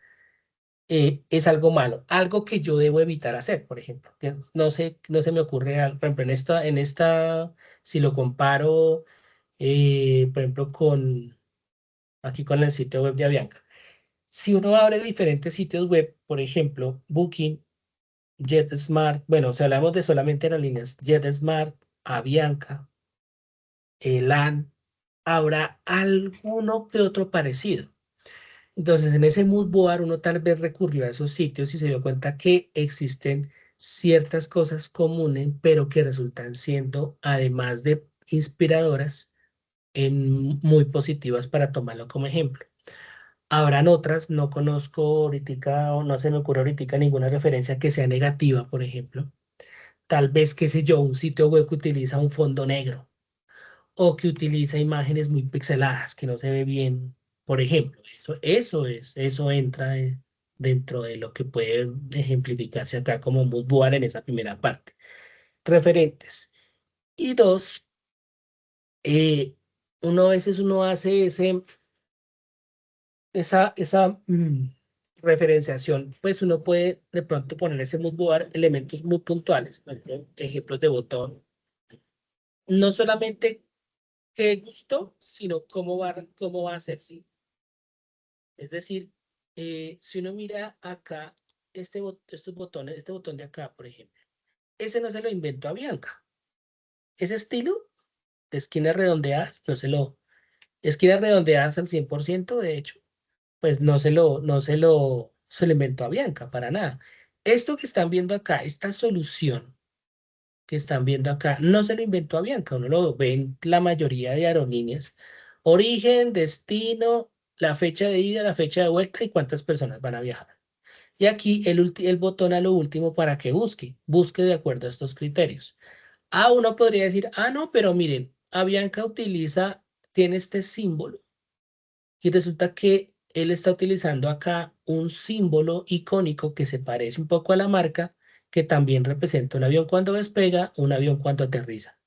es algo malo, algo que yo debo evitar hacer, por ejemplo. Que no se me ocurre algo, por ejemplo, si lo comparo, por ejemplo, aquí con el sitio web de Avianca. Si uno abre diferentes sitios web, por ejemplo, Booking, JetSmart, bueno, si hablamos de solamente aerolíneas, JetSmart, Avianca, LAN, habrá alguno que otro parecido. Entonces, en ese mood board uno tal vez recurrió a esos sitios y se dio cuenta que existen ciertas cosas comunes, pero que resultan siendo, además de inspiradoras, muy positivas para tomarlo como ejemplo. Habrán otras, no conozco ahorita o no se me ocurre ahorita ninguna referencia que sea negativa, por ejemplo. Tal vez, qué sé yo, un sitio web que utiliza un fondo negro o que utiliza imágenes muy pixeladas, que no se ve bien, por ejemplo. Eso entra dentro de lo que puede ejemplificarse acá como mood board en esa primera parte. Referentes. Y 2, a veces uno hace esa referenciación, pues uno puede de pronto poner ese mood board elementos muy puntuales, por ejemplo, ejemplos de botón. No solamente qué gustó, sino cómo va a ser, ¿sí? Es decir, si uno mira acá, estos botones, este botón de acá, por ejemplo, ese no se lo inventó Avianca. Ese estilo de esquinas redondeadas, esquinas redondeadas al 100%, de hecho, pues no se lo inventó Avianca, para nada. Esto que están viendo acá, esta solución que están viendo acá, no se lo inventó Avianca, uno lo ve en la mayoría de aerolíneas. Origen, destino, la fecha de ida, la fecha de vuelta y cuántas personas van a viajar. Y aquí el botón a lo último para que busque de acuerdo a estos criterios. Uno podría decir, no, pero miren, Avianca tiene este símbolo y resulta que él está utilizando acá un símbolo icónico que se parece un poco a la marca, que también representa un avión cuando despega, un avión cuando aterriza.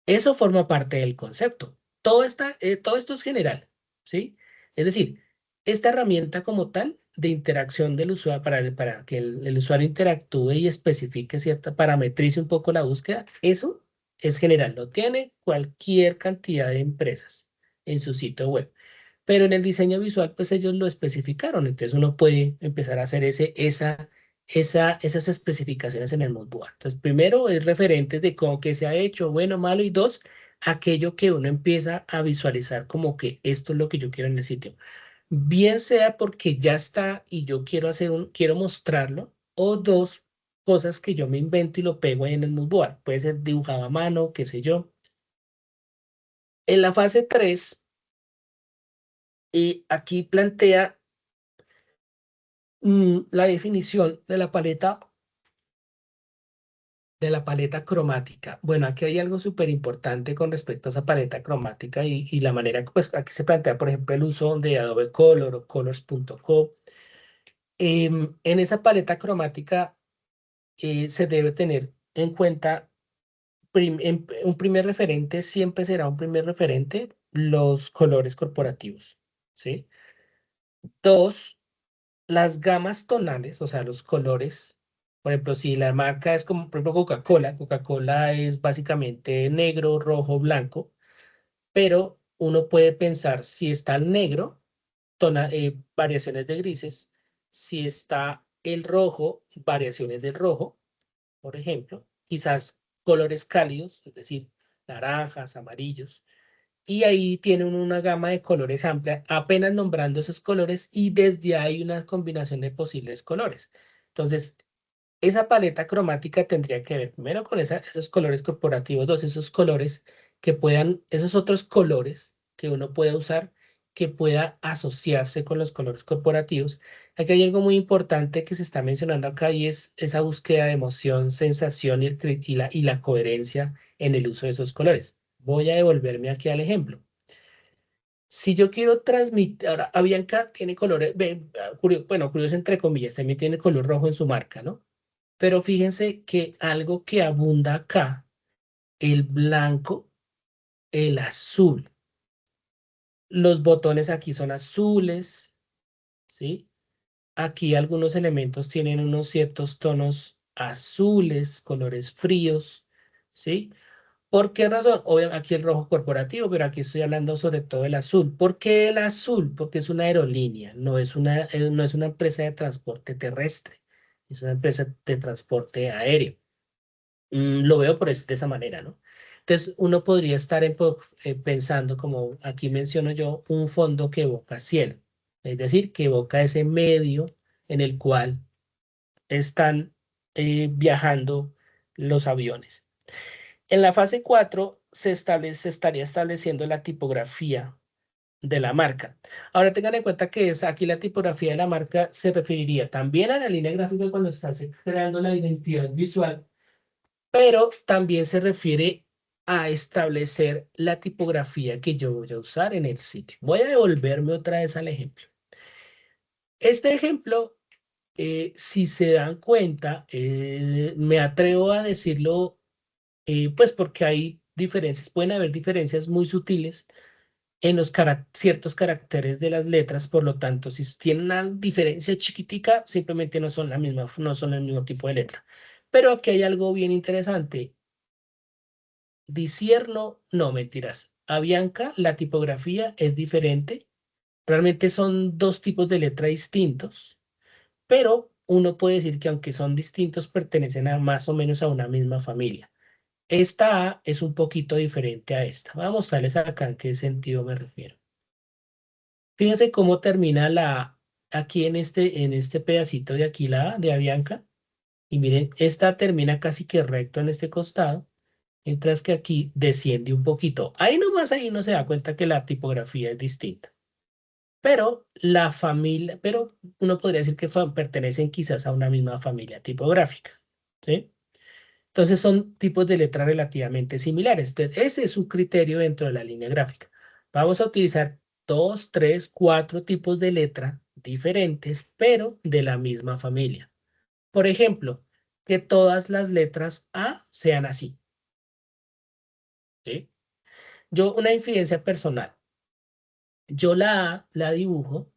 Eso forma parte del concepto. Todo esto es general, ¿sí? Es decir, esta herramienta como tal de interacción del usuario para que el usuario interactúe y especifique parametrice un poco la búsqueda, eso es general. Lo tiene cualquier cantidad de empresas en su sitio web. Pero en el diseño visual, pues ellos lo especificaron. Entonces uno puede empezar a hacer esas especificaciones en el moodboard. Entonces, primero es referente de cómo que se ha hecho, bueno, malo, y dos, aquello que uno empieza a visualizar como que esto es lo que yo quiero en el sitio. Bien sea porque ya está y yo quiero mostrarlo, o dos, cosas que yo me invento y lo pego ahí en el moodboard. Puede ser dibujado a mano, qué sé yo. En la fase 3, y aquí plantea la definición de la paleta cromática. Bueno, aquí hay algo súper importante con respecto a esa paleta cromática y la manera que pues, aquí se plantea, por ejemplo, el uso de Adobe Color o colors.co. En esa paleta cromática se debe tener en cuenta, un primer referente siempre será un primer referente, los colores corporativos, ¿sí? Dos, las gamas tonales, o sea, los colores, por ejemplo, si la marca es como, por ejemplo, Coca-Cola es básicamente negro, rojo, blanco, pero uno puede pensar si está el negro, variaciones de grises, si está el rojo, variaciones del rojo, por ejemplo, quizás colores cálidos, es decir, naranjas, amarillos, y ahí tienen una gama de colores amplia, apenas nombrando esos colores y desde ahí una combinación de posibles colores. Entonces, esa paleta cromática tendría que ver primero con esos colores corporativos, esos colores esos otros colores que uno pueda usar, que pueda asociarse con los colores corporativos. Aquí hay algo muy importante que se está mencionando acá y es esa búsqueda de emoción, sensación y la coherencia en el uso de esos colores. Voy a devolverme aquí al ejemplo. Si yo quiero transmitir, ahora, Avianca tiene colores, bueno, curioso entre comillas, también tiene color rojo en su marca, ¿no? Pero fíjense que algo que abunda acá, el blanco, el azul. Los botones aquí son azules, ¿sí? Aquí algunos elementos tienen unos ciertos tonos azules, colores fríos, ¿sí? ¿Por qué razón? Obviamente aquí el rojo corporativo, pero aquí estoy hablando sobre todo del azul. ¿Por qué el azul? Porque es una aerolínea, no es una empresa de transporte terrestre, es una empresa de transporte aéreo. Lo veo de esa manera, ¿no? Entonces, uno podría estar pensando, como aquí menciono yo, un fondo que evoca cielo, es decir, que evoca ese medio en el cual están viajando los aviones. En la fase 4 se estaría estableciendo la tipografía de la marca. Ahora tengan en cuenta que aquí la tipografía de la marca se referiría también a la línea gráfica cuando estás creando la identidad visual, pero también se refiere a establecer la tipografía que yo voy a usar en el sitio. Voy a devolverme otra vez al ejemplo. Este ejemplo, si se dan cuenta, me atrevo a decirlo, pues porque hay diferencias, pueden haber diferencias muy sutiles en los ciertos caracteres de las letras, por lo tanto, si tienen una diferencia chiquitica, simplemente no son el mismo tipo de letra. Pero aquí hay algo bien interesante. Disierno, no, mentiras. Avianca, la tipografía es diferente Realmente son dos tipos de letra distintos, pero uno puede decir que aunque son distintos, pertenecen a más o menos a una misma familia. Esta A es un poquito diferente a esta. Voy a mostrarles acá en qué sentido me refiero. Fíjense cómo termina la A aquí en este pedacito de aquí, la A de Avianca. Y miren, esta termina casi que recto en este costado, mientras que aquí desciende un poquito. Ahí nomás ahí uno se da cuenta que la tipografía es distinta. Pero la familia, pero uno podría decir que pertenecen quizás a una misma familia tipográfica, ¿sí? Entonces son tipos de letras relativamente similares. Entonces ese es un criterio dentro de la línea gráfica. Vamos a utilizar 2, 3, 4 tipos de letra diferentes, pero de la misma familia. Por ejemplo, que todas las letras A sean así, ¿sí? Yo, una infidencia personal. Yo la A la dibujo.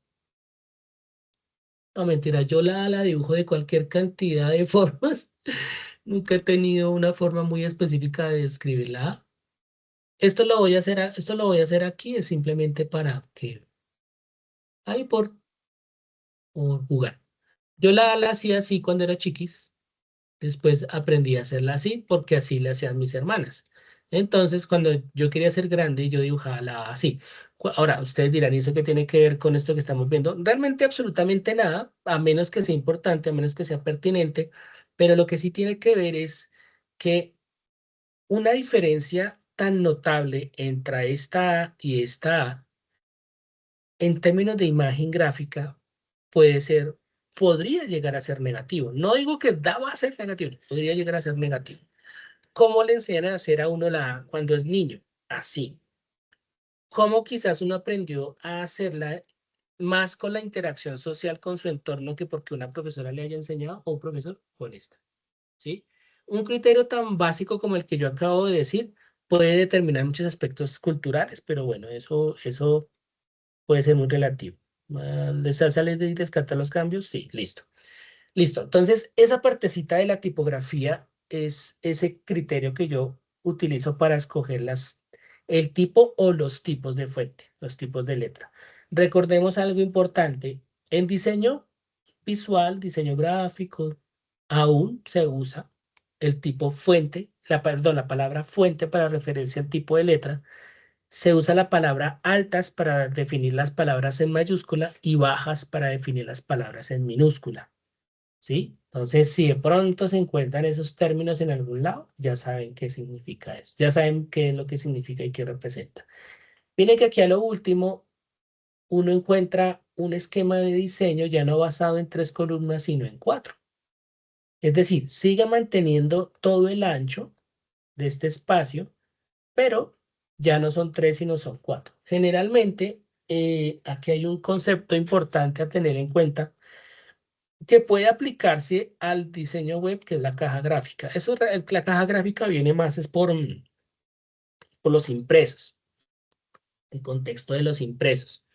No, mentira, yo la dibujo de cualquier cantidad de formas. Nunca he tenido una forma muy específica de escribirla. Esto lo voy a hacer, esto lo voy a hacer aquí, es simplemente para que, ahí por jugar. Yo la hacía así cuando era chiquis. Después aprendí a hacerla así porque así la hacían mis hermanas. Entonces, cuando yo quería ser grande, yo dibujaba la A así. Ahora, ustedes dirán, ¿y eso qué tiene que ver con esto que estamos viendo? Realmente absolutamente nada, a menos que sea importante, a menos que sea pertinente, pero lo que sí tiene que ver es que una diferencia tan notable entre esta A y esta A, en términos de imagen gráfica, puede ser, podría llegar a ser negativo. No digo que va a ser negativo, podría llegar a ser negativo. ¿Cómo le enseñan a hacer a uno la A cuando es niño? Así. ¿Cómo quizás uno aprendió a hacerla más con la interacción social con su entorno que porque una profesora le haya enseñado o un profesor con esta? ¿Sí? Un criterio tan básico como el que yo acabo de decir puede determinar muchos aspectos culturales, pero bueno, eso puede ser muy relativo. ¿Les sale de descartar los cambios? Sí, listo. Listo. Entonces, esa partecita de la tipografía es ese criterio que yo utilizo para escoger el tipo o los tipos de fuente, los tipos de letra. Recordemos algo importante. En diseño visual, diseño gráfico, aún se usa el tipo fuente, la palabra fuente para referencia al tipo de letra. Se usa la palabra altas para definir las palabras en mayúscula y bajas para definir las palabras en minúscula. ¿Sí? Entonces, si de pronto se encuentran esos términos en algún lado, ya saben qué significa eso, ya saben qué es lo que significa y qué representa. Miren que aquí a lo último uno encuentra un esquema de diseño ya no basado en 3 columnas, sino en 4. Es decir, sigue manteniendo todo el ancho de este espacio, pero ya no son 3, sino son 4. Generalmente, aquí hay un concepto importante a tener en cuenta que puede aplicarse al diseño web, que es la caja gráfica. La caja gráfica viene más es por los impresos, el contexto de los impresos.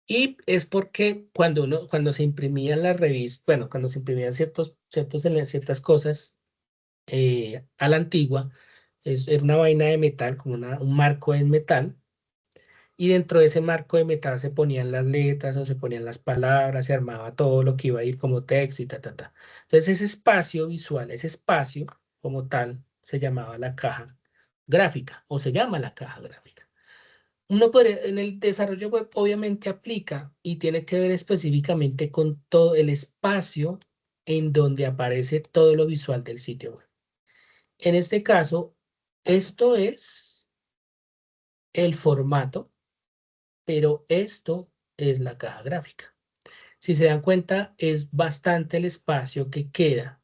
Y es porque cuando se imprimían las revistas, bueno, cuando se imprimían ciertas cosas a la antigua, era una vaina de metal, como un marco en metal, y dentro de ese marco de metal se ponían las letras o se ponían las palabras, se armaba todo lo que iba a ir como texto y ta, ta, ta. Entonces ese espacio visual, ese espacio como tal, se llamaba la caja gráfica o se llama la caja gráfica. En el desarrollo web obviamente aplica y tiene que ver específicamente con todo el espacio en donde aparece todo lo visual del sitio web. En este caso, esto es el formato, pero esto es la caja gráfica. Si se dan cuenta, es bastante el espacio que queda,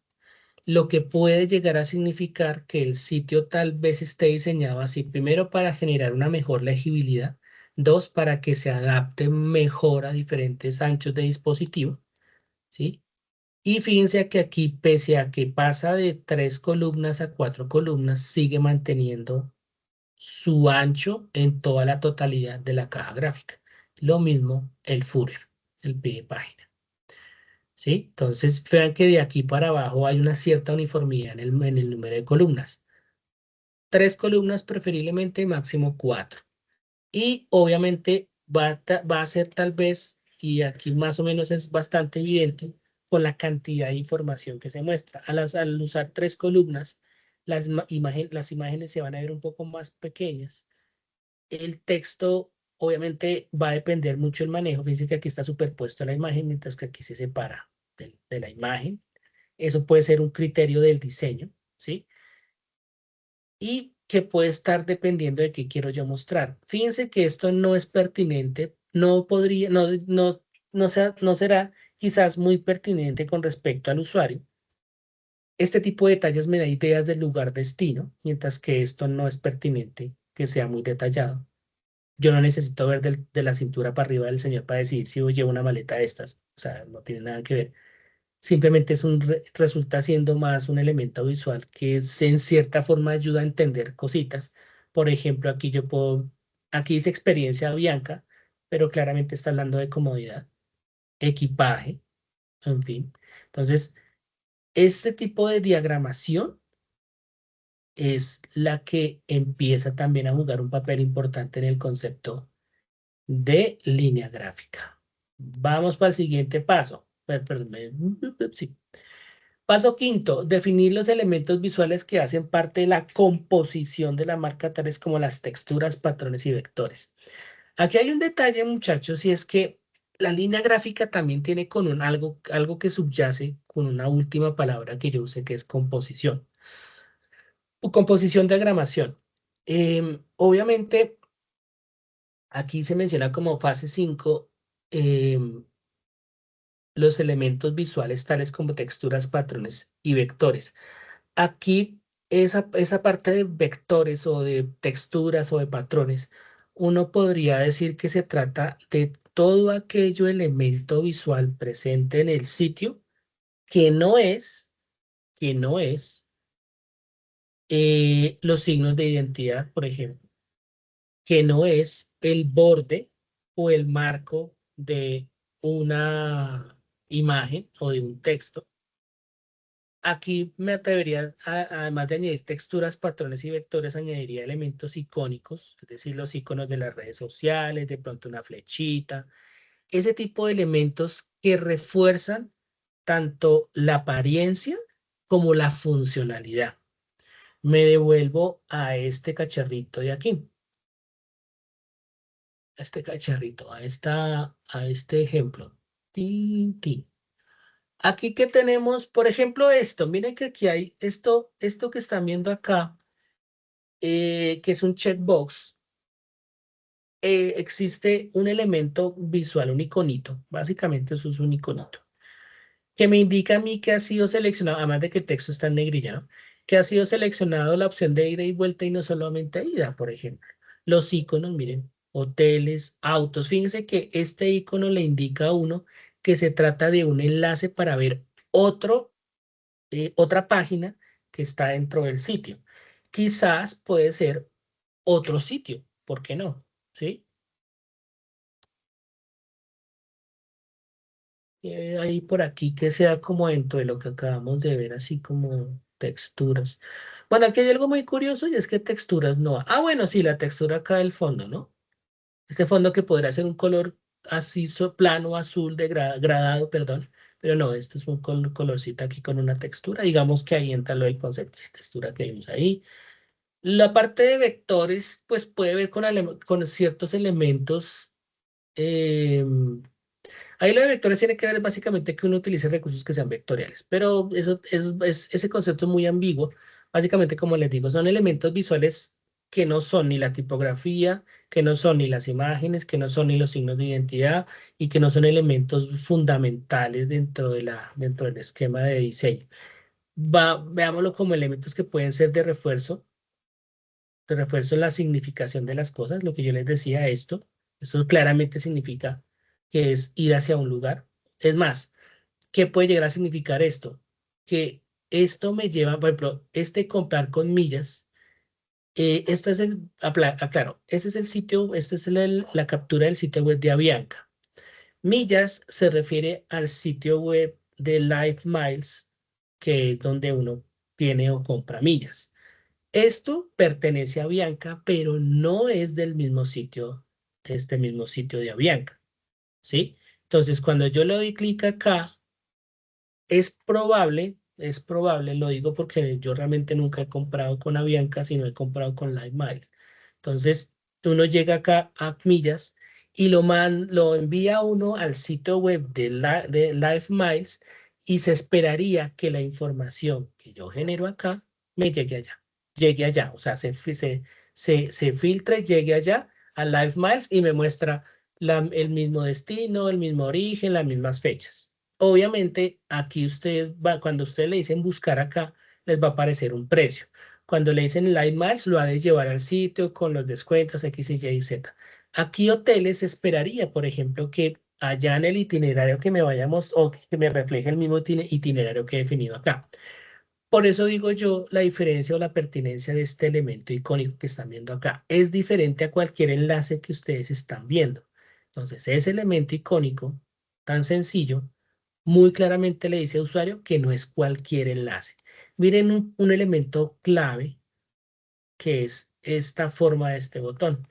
lo que puede llegar a significar que el sitio tal vez esté diseñado así, primero para generar una mejor legibilidad, dos, para que se adapte mejor a diferentes anchos de dispositivo, ¿sí? Y fíjense que aquí, pese a que pasa de 3 columnas a 4 columnas, sigue manteniendo su ancho en toda la totalidad de la caja gráfica. Lo mismo el footer, el pie de página. ¿Sí? Entonces, vean que de aquí para abajo hay una cierta uniformidad en el número de columnas. 3 columnas preferiblemente, máximo 4. Y obviamente va a ser tal vez, y aquí más o menos es bastante evidente, con la cantidad de información que se muestra. Al usar 3 columnas, las imágenes se van a ver un poco más pequeñas. El texto obviamente va a depender mucho del manejo. Fíjense que aquí está superpuesto a la imagen, mientras que aquí se separa de la imagen. Eso puede ser un criterio del diseño, ¿sí? Y que puede estar dependiendo de qué quiero yo mostrar. Fíjense que esto no es pertinente, no podría, no será quizás muy pertinente con respecto al usuario. Este tipo de detalles me da ideas del lugar destino, mientras que esto no es pertinente que sea muy detallado. Yo no necesito ver de la cintura para arriba del señor para decidir si llevo una maleta de estas. O sea, no tiene nada que ver. Simplemente resulta siendo más un elemento visual que en cierta forma ayuda a entender cositas. Por ejemplo, aquí dice experiencia Bianca, pero claramente está hablando de comodidad, equipaje, en fin. Entonces, este tipo de diagramación es la que empieza también a jugar un papel importante en el concepto de línea gráfica. Vamos para el siguiente paso. Perdón, sí. Paso quinto, definir los elementos visuales que hacen parte de la composición de la marca, tales como las texturas, patrones y vectores. Aquí hay un detalle, muchachos, y es que la línea gráfica también tiene con algo que subyace con una última palabra que yo usé, que es composición. O composición, diagramación. Obviamente, aquí se menciona como fase 5 los elementos visuales tales como texturas, patrones y vectores. Aquí, esa parte de vectores o de texturas o de patrones, uno podría decir que se trata de todo aquello elemento visual presente en el sitio que no es los signos de identidad, por ejemplo, que no es el borde o el marco de una imagen o de un texto. Aquí me atrevería, además de añadir texturas, patrones y vectores, añadiría elementos icónicos, es decir, los iconos de las redes sociales, de pronto una flechita, ese tipo de elementos que refuerzan tanto la apariencia como la funcionalidad. Me devuelvo a este cacharrito de aquí, a este cacharrito, a este ejemplo. Tin, tin. Aquí que tenemos, por ejemplo, esto. Miren que aquí hay esto que están viendo acá, que es un checkbox. Existe un elemento visual, un iconito. Básicamente eso es un iconito. Que me indica a mí que ha sido seleccionado, además de que el texto está en negrilla, ¿no? Que ha sido seleccionado la opción de ida y vuelta y no solamente ida, por ejemplo. Los iconos, miren, hoteles, autos. Fíjense que este icono le indica a uno que se trata de un enlace para ver otra página que está dentro del sitio. Quizás puede ser otro sitio, ¿por qué no? ¿Sí? Ahí por aquí que sea como dentro de lo que acabamos de ver, así como texturas. Bueno, aquí hay algo muy curioso y es que texturas no. Bueno, sí, la textura acá del fondo, ¿no? Este fondo que podrá ser un color así plano, azul, gradado, perdón. Pero no, esto es un colorcito aquí con una textura. Digamos que ahí entra lo del concepto de textura que vimos ahí. La parte de vectores, pues puede ver con ciertos elementos. Ahí lo de vectores tiene que ver básicamente que uno utilice recursos que sean vectoriales, pero ese concepto es muy ambiguo. Básicamente, como les digo, son elementos visuales que no son ni la tipografía, que no son ni las imágenes, que no son ni los signos de identidad y que no son elementos fundamentales dentro del esquema de diseño. Veámoslo como elementos que pueden ser de refuerzo en la significación de las cosas, lo que yo les decía, esto claramente significa que es ir hacia un lugar. Es más, ¿qué puede llegar a significar esto? Que esto me lleva, por ejemplo, comprar con millas, este es aclaro, este es el sitio, esta es la captura del sitio web de Avianca. Millas se refiere al sitio web de Life Miles, que es donde uno tiene o compra millas. Esto pertenece a Bianca, pero no es del mismo sitio este mismo sitio de Avianca, ¿sí? Entonces, cuando yo le doy clic acá, es probable, lo digo porque yo realmente nunca he comprado con Avianca, sino he comprado con LiveMiles. Entonces, uno llega acá a millas y lo envía uno al sitio web de LiveMiles y se esperaría que la información que yo genero acá me llegue allá, o sea, se filtre, llegue allá a LiveMiles y me muestra el mismo destino, el mismo origen, las mismas fechas. Obviamente, aquí cuando ustedes le dicen buscar acá, les va a aparecer un precio. Cuando le dicen Live Miles, lo ha de llevar al sitio con los descuentos X, Y y Z. Aquí hoteles esperaría, por ejemplo, que allá en el itinerario que me vayamos o que me refleje el mismo itinerario que he definido acá. Por eso digo yo, la diferencia o la pertinencia de este elemento icónico que están viendo acá es diferente a cualquier enlace que ustedes están viendo. Entonces, ese elemento icónico tan sencillo muy claramente le dice al usuario que no es cualquier enlace. Miren un elemento clave que es esta forma de este botón.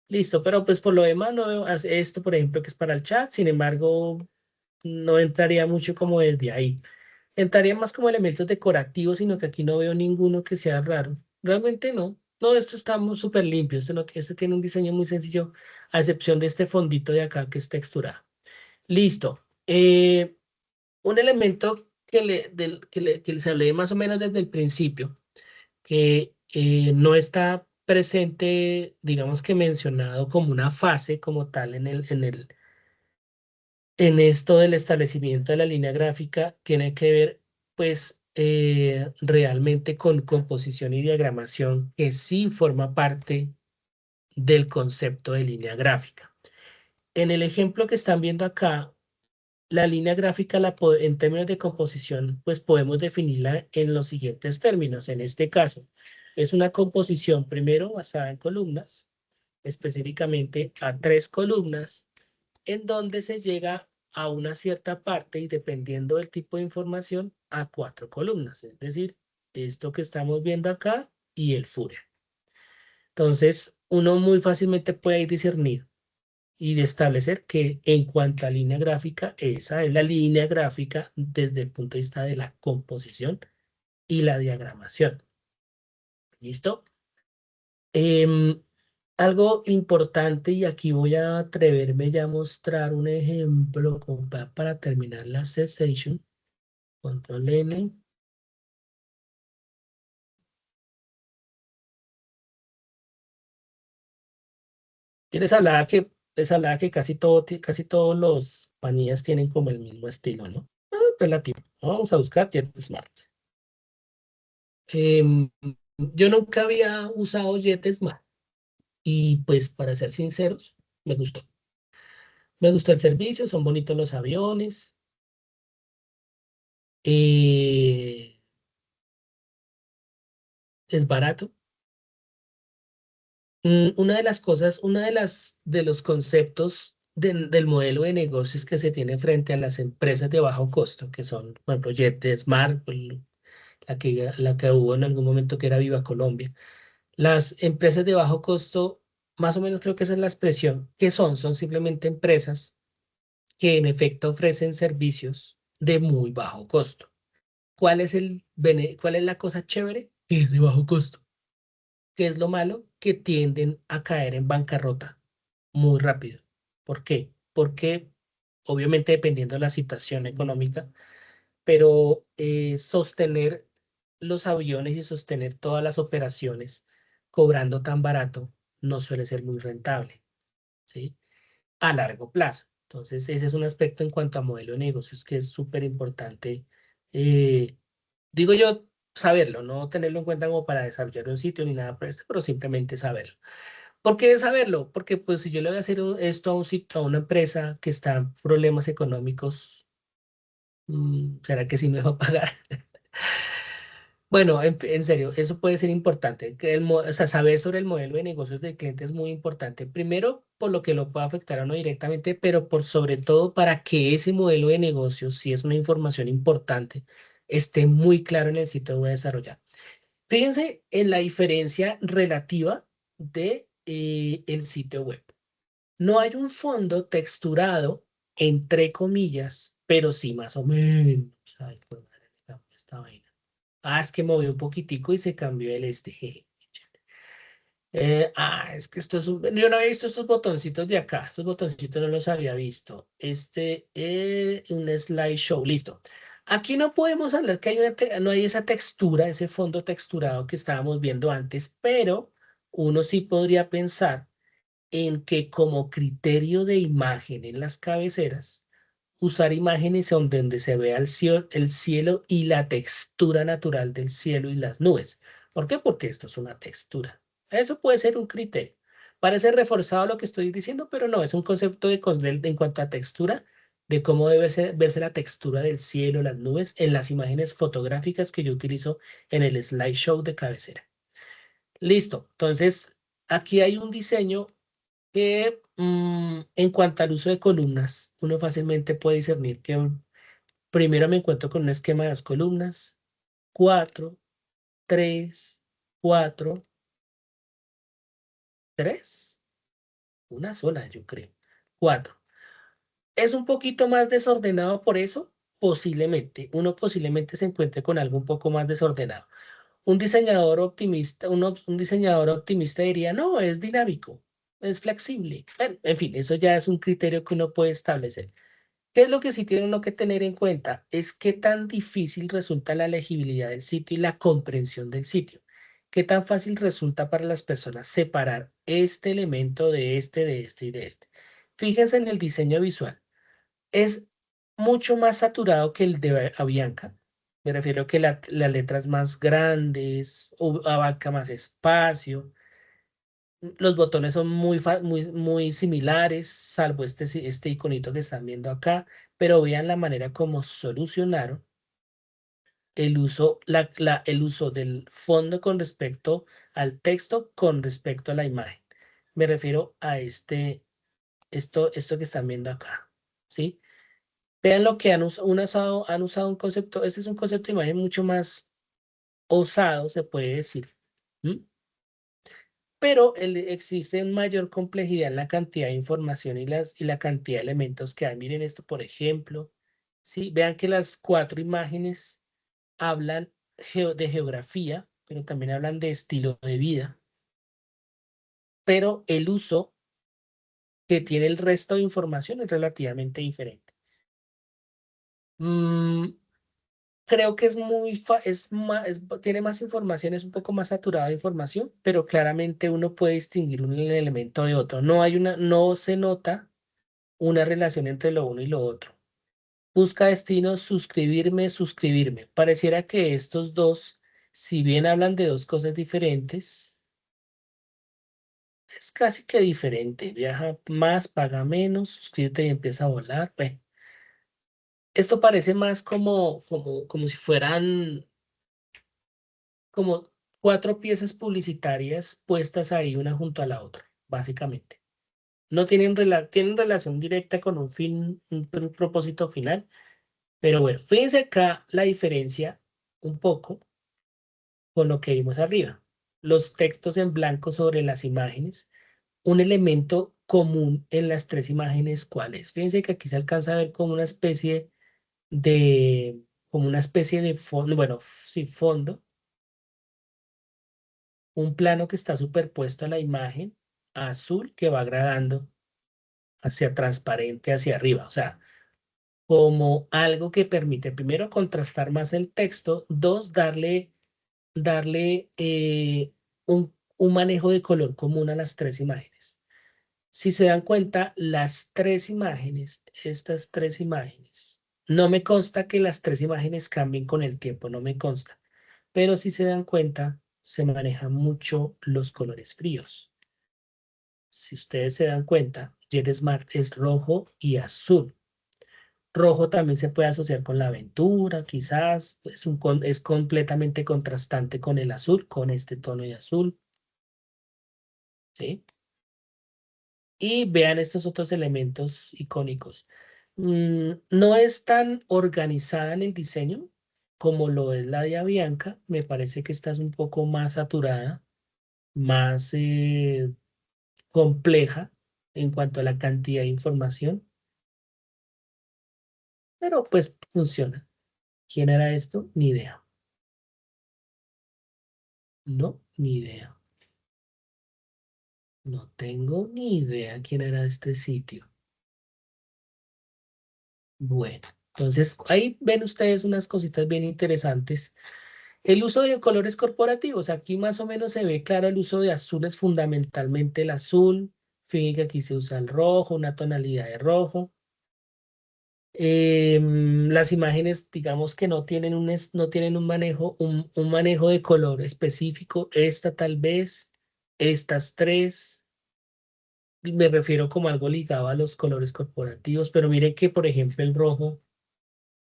Listo, pero pues por lo demás no veo esto, por ejemplo, que es para el chat, sin embargo, no entraría mucho como desde ahí. Entraría más como elementos decorativos, sino que aquí no veo ninguno que sea raro. Realmente no. No, esto está súper limpio. Este tiene un diseño muy sencillo, a excepción de este fondito de acá que es texturado. Listo. Un elemento que les hablé más o menos desde el principio, que no está presente, digamos que mencionado como una fase como tal en esto del establecimiento de la línea gráfica, tiene que ver pues realmente con composición y diagramación, que sí forma parte del concepto de línea gráfica. En el ejemplo que están viendo acá, la línea gráfica, en términos de composición, pues podemos definirla en los siguientes términos. En este caso, es una composición primero basada en columnas, específicamente a 3 columnas, en donde se llega a una cierta parte y dependiendo del tipo de información, a 4 columnas. Es decir, esto que estamos viendo acá y el footer. Entonces, uno muy fácilmente puede discernir y de establecer que en cuanto a línea gráfica, esa es la línea gráfica desde el punto de vista de la composición y la diagramación. ¿Listo? Algo importante, y aquí voy a atreverme ya a mostrar un ejemplo para terminar la session. Control N. Yo les hablaba que casi todos los compañías tienen como el mismo estilo, ¿no? Relativo. Vamos a buscar JetSmart. Yo nunca había usado JetSmart y pues para ser sinceros, me gustó. Me gustó el servicio, son bonitos los aviones. Es barato. Una de las cosas, de los conceptos del modelo de negocios que se tiene frente a las empresas de bajo costo, que son, por ejemplo, JetSmart, la que hubo en algún momento que era Viva Colombia. Las empresas de bajo costo, más o menos creo que esa es la expresión, que son simplemente empresas que en efecto ofrecen servicios de muy bajo costo. ¿Cuál es la cosa chévere? Es de bajo costo. ¿Qué es lo malo? Que tienden a caer en bancarrota muy rápido. ¿Por qué? Porque obviamente dependiendo de la situación económica, pero sostener los aviones y sostener todas las operaciones cobrando tan barato no suele ser muy rentable, ¿sí? A largo plazo. Entonces, ese es un aspecto en cuanto a modelo de negocios que es súper importante. eh, Digo yo, saberlo, no tenerlo en cuenta como para desarrollar un sitio ni nada por esto, pero simplemente saberlo. ¿Por qué saberlo? Porque pues si yo le voy a hacer esto a un sitio, a una empresa que está en problemas económicos, ¿será que sí me va a pagar? Bueno, en serio, eso puede ser importante. O sea, saber sobre el modelo de negocios del cliente es muy importante. Primero, por lo que lo puede afectar a uno directamente, pero por sobre todo para que ese modelo de negocios, si es una información importante, esté muy claro en el sitio que voy a desarrollar. Fíjense en la diferencia relativa de el sitio web. No hay un fondo texturado, entre comillas, pero sí más o menos. Ay, joder, madre, me cambió esta vaina. Ah, es que movió un poquitico y se cambió el este. Jeje. Es que esto es yo no había visto estos botoncitos de acá. Estos botoncitos no los había visto. Un slideshow, listo. Aquí no podemos hablar que no hay esa textura, ese fondo texturado que estábamos viendo antes, pero uno sí podría pensar en que como criterio de imagen en las cabeceras, usar imágenes donde se vea el cielo y la textura natural del cielo y las nubes. ¿Por qué? Porque esto es una textura. Eso puede ser un criterio. Parece reforzado lo que estoy diciendo, pero no, es un concepto en cuanto a textura, de cómo debe verse la textura del cielo, las nubes, en las imágenes fotográficas que yo utilizo en el slideshow de cabecera. Listo. Entonces, aquí hay un diseño que en cuanto al uso de columnas, uno fácilmente puede discernir que primero me encuentro con un esquema de 2 columnas, 4, 3, 4, 3, una sola, yo creo, 4. Es un poquito más desordenado por eso, uno posiblemente se encuentre con algo un poco más desordenado. Un diseñador optimista, un diseñador optimista diría, no, es dinámico, es flexible. Bueno, en fin, eso ya es un criterio que uno puede establecer. ¿Qué es lo que sí tiene uno que tener en cuenta? Es qué tan difícil resulta la legibilidad del sitio y la comprensión del sitio. ¿Qué tan fácil resulta para las personas separar este elemento de este y de este? Fíjense en el diseño visual. Es mucho más saturado que el de Avianca. Me refiero a que las letras más grandes, abarca más espacio. Los botones son muy similares, salvo este iconito que están viendo acá, pero vean la manera como solucionaron el uso del fondo con respecto al texto con respecto a la imagen. Me refiero a esto que están viendo acá, ¿sí? Vean lo que han usado un concepto, este es un concepto de imagen mucho más osado, se puede decir. ¿M? Pero existe una mayor complejidad en la cantidad de información y la cantidad de elementos que hay. Miren esto, por ejemplo. ¿Sí? Vean que las 4 imágenes hablan de geografía, pero también hablan de estilo de vida. Pero el uso que tiene el resto de información es relativamente diferente. Creo que tiene más información, es un poco más saturado de información, pero claramente uno puede distinguir un elemento de otro. No se nota una relación entre lo uno y lo otro. Busca destino, suscribirme. Pareciera que estos dos, si bien hablan de dos cosas diferentes, es casi que diferente. Viaja más, paga menos, suscríbete y empieza a volar. Bueno, esto parece más como si fueran como 4 piezas publicitarias puestas ahí una junto a la otra, básicamente. No tienen relación directa con un fin, un propósito final, pero bueno, fíjense acá la diferencia un poco con lo que vimos arriba. Los textos en blanco sobre las imágenes, un elemento común en las 3 imágenes, ¿cuál es? Fíjense que aquí se alcanza a ver de, como una especie de fondo, bueno, sí, fondo, un plano que está superpuesto a la imagen azul que va agradando hacia transparente hacia arriba, o sea, como algo que permite primero contrastar más el texto, dos, darle un manejo de color común a las 3 imágenes. Si se dan cuenta, las 3 imágenes, estas 3 imágenes, no me consta que las 3 imágenes cambien con el tiempo, no me consta, pero si se dan cuenta, se manejan mucho los colores fríos. Si ustedes se dan cuenta, JetSmart es rojo y azul. Rojo también se puede asociar con la aventura, quizás es completamente contrastante con el azul, con este tono de azul. ¿Sí? Y vean estos otros elementos icónicos. No es tan organizada en el diseño como lo es la de Avianca. Me parece que esta es un poco más saturada, más compleja. en cuanto a la cantidad de información, pero pues funciona. ¿Quién era esto? Ni idea. No, ni idea. No tengo ni idea quién era este sitio. Bueno, entonces ahí ven ustedes unas cositas bien interesantes. El uso de colores corporativos. Aquí más o menos se ve claro el uso de azules, fundamentalmente el azul. Fíjense que aquí se usa el rojo, una tonalidad de rojo. Las imágenes, digamos que no tienen no tienen un manejo de color específico. Esta tal vez, estas tres. Me refiero como algo ligado a los colores corporativos, pero mire que, por ejemplo, el rojo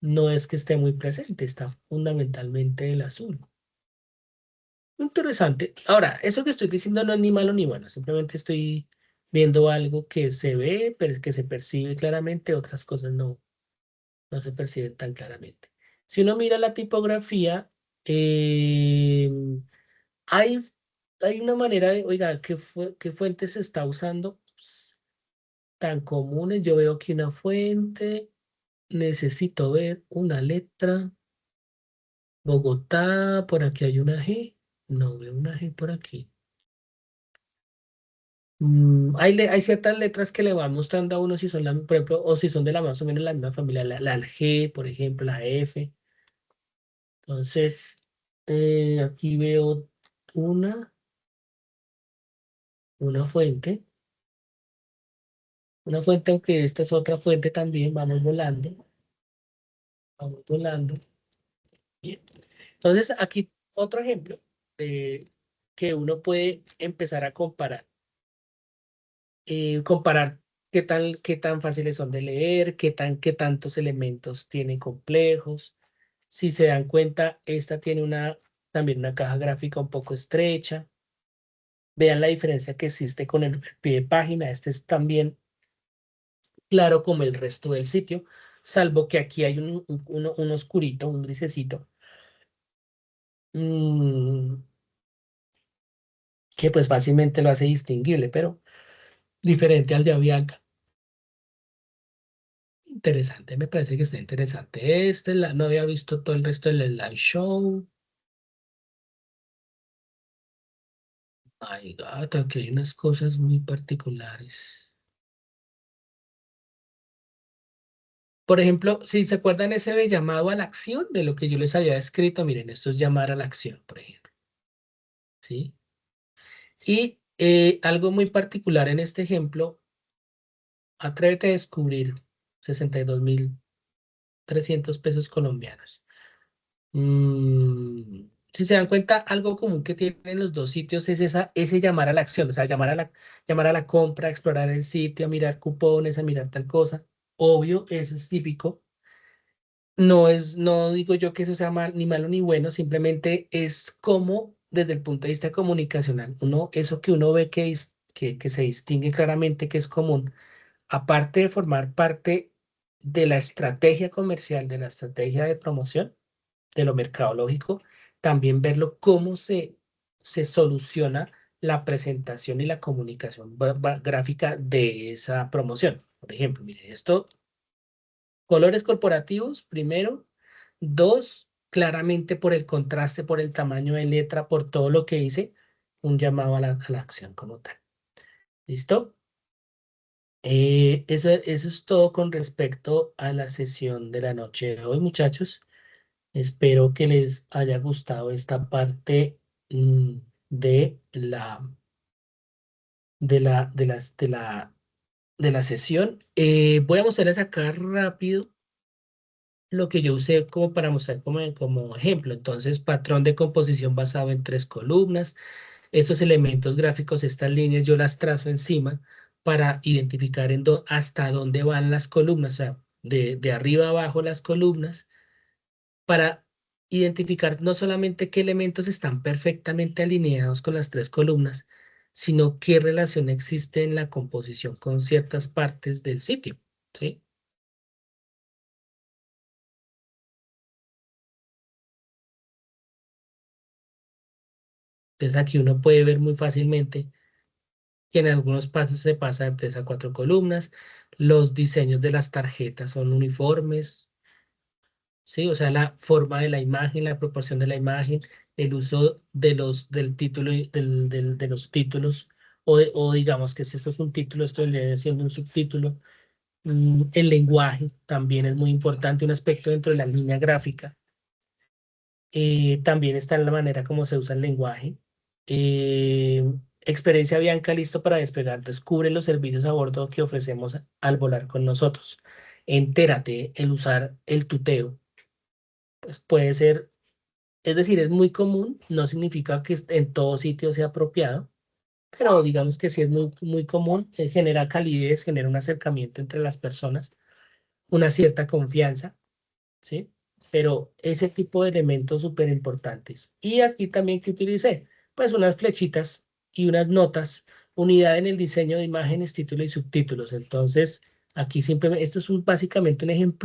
no es que esté muy presente, está fundamentalmente el azul. Interesante. Ahora, eso que estoy diciendo no es ni malo ni bueno, simplemente estoy viendo algo que se ve, pero es que se percibe claramente, otras cosas no se perciben tan claramente. Si uno mira la tipografía, eh, hay, hay una manera de, oiga, ¿qué fuente se está usando? Pues, tan comunes. Yo veo aquí una fuente, necesito ver una letra. Bogotá, por aquí hay una G. No veo una G por aquí. Hay ciertas letras que le van mostrando a uno si son, por ejemplo, o si son de la más o menos la misma familia, la G, por ejemplo, la F. Entonces, aquí veo una, una fuente, una fuente, aunque esta es otra fuente también, vamos volando, vamos volando. Bien. Entonces, aquí otro ejemplo que uno puede empezar a comparar qué tan fáciles son de leer, qué tantos elementos tienen complejos. Si se dan cuenta, esta tiene también una caja gráfica un poco estrecha. Vean la diferencia que existe con el pie de página. Este es también claro como el resto del sitio, salvo que aquí hay un oscurito, un grisecito, mm, que pues fácilmente lo hace distinguible, pero diferente al de Avianca. Interesante, me parece que está interesante. No había visto todo el resto del slideshow. Ay, gata, que hay unas cosas muy particulares. Por ejemplo, si se acuerdan ese de llamado a la acción de lo que yo les había escrito, miren, esto es llamar a la acción, por ejemplo. ¿Sí? Y algo muy particular en este ejemplo, atrévete a descubrir 62.300 pesos colombianos. Si se dan cuenta, algo común que tienen los dos sitios es ese llamar a la acción, o sea, llamar a la compra, a explorar el sitio, a mirar cupones, a mirar tal cosa. Obvio, eso es típico. No digo yo que eso sea ni malo ni bueno, simplemente es como desde el punto de vista comunicacional, eso que uno ve que se distingue claramente que es común, aparte de formar parte de la estrategia comercial, de la estrategia de promoción, de lo mercadológico, también verlo cómo se soluciona la presentación y la comunicación gráfica de esa promoción. Por ejemplo, mire, esto, colores corporativos, primero. Dos, claramente por el contraste, por el tamaño de letra, por todo lo que hice, un llamado a la acción como tal. ¿Listo? Eso es todo con respecto a la sesión de la noche de hoy, muchachos. Espero que les haya gustado esta parte de de la sesión. Voy a mostrarles acá rápido lo que yo usé como para mostrar como ejemplo. Entonces, patrón de composición basado en tres columnas. Estos elementos gráficos, estas líneas, yo las trazo encima para identificar hasta dónde van las columnas, o sea, de arriba a abajo las columnas, para identificar no solamente qué elementos están perfectamente alineados con las tres columnas, sino qué relación existe en la composición con ciertas partes del sitio, ¿sí? Entonces aquí uno puede ver muy fácilmente que en algunos pasos se pasa de 3 a 4 columnas. Los diseños de las tarjetas son uniformes, ¿sí? O sea, la forma de la imagen, la proporción de la imagen, el uso del título, de los títulos, o digamos que si esto es un título, esto viene siendo un subtítulo. El lenguaje también es muy importante, un aspecto dentro de la línea gráfica. También está en la manera como se usa el lenguaje. Eh, Experiencia Bianca, listo para despegar. Descubre los servicios a bordo que ofrecemos al volar con nosotros. Entérate, el usar el tuteo. Pues puede ser, es decir, es muy común, no significa que en todo sitio sea apropiado, pero digamos que sí es muy, muy común, genera calidez, genera un acercamiento entre las personas, una cierta confianza, ¿sí? Pero ese tipo de elementos súper importantes. Y aquí también que utilicé, pues unas flechitas y unas notas, unidad en el diseño de imágenes, títulos y subtítulos. Entonces, aquí simplemente, esto es básicamente un ejemplo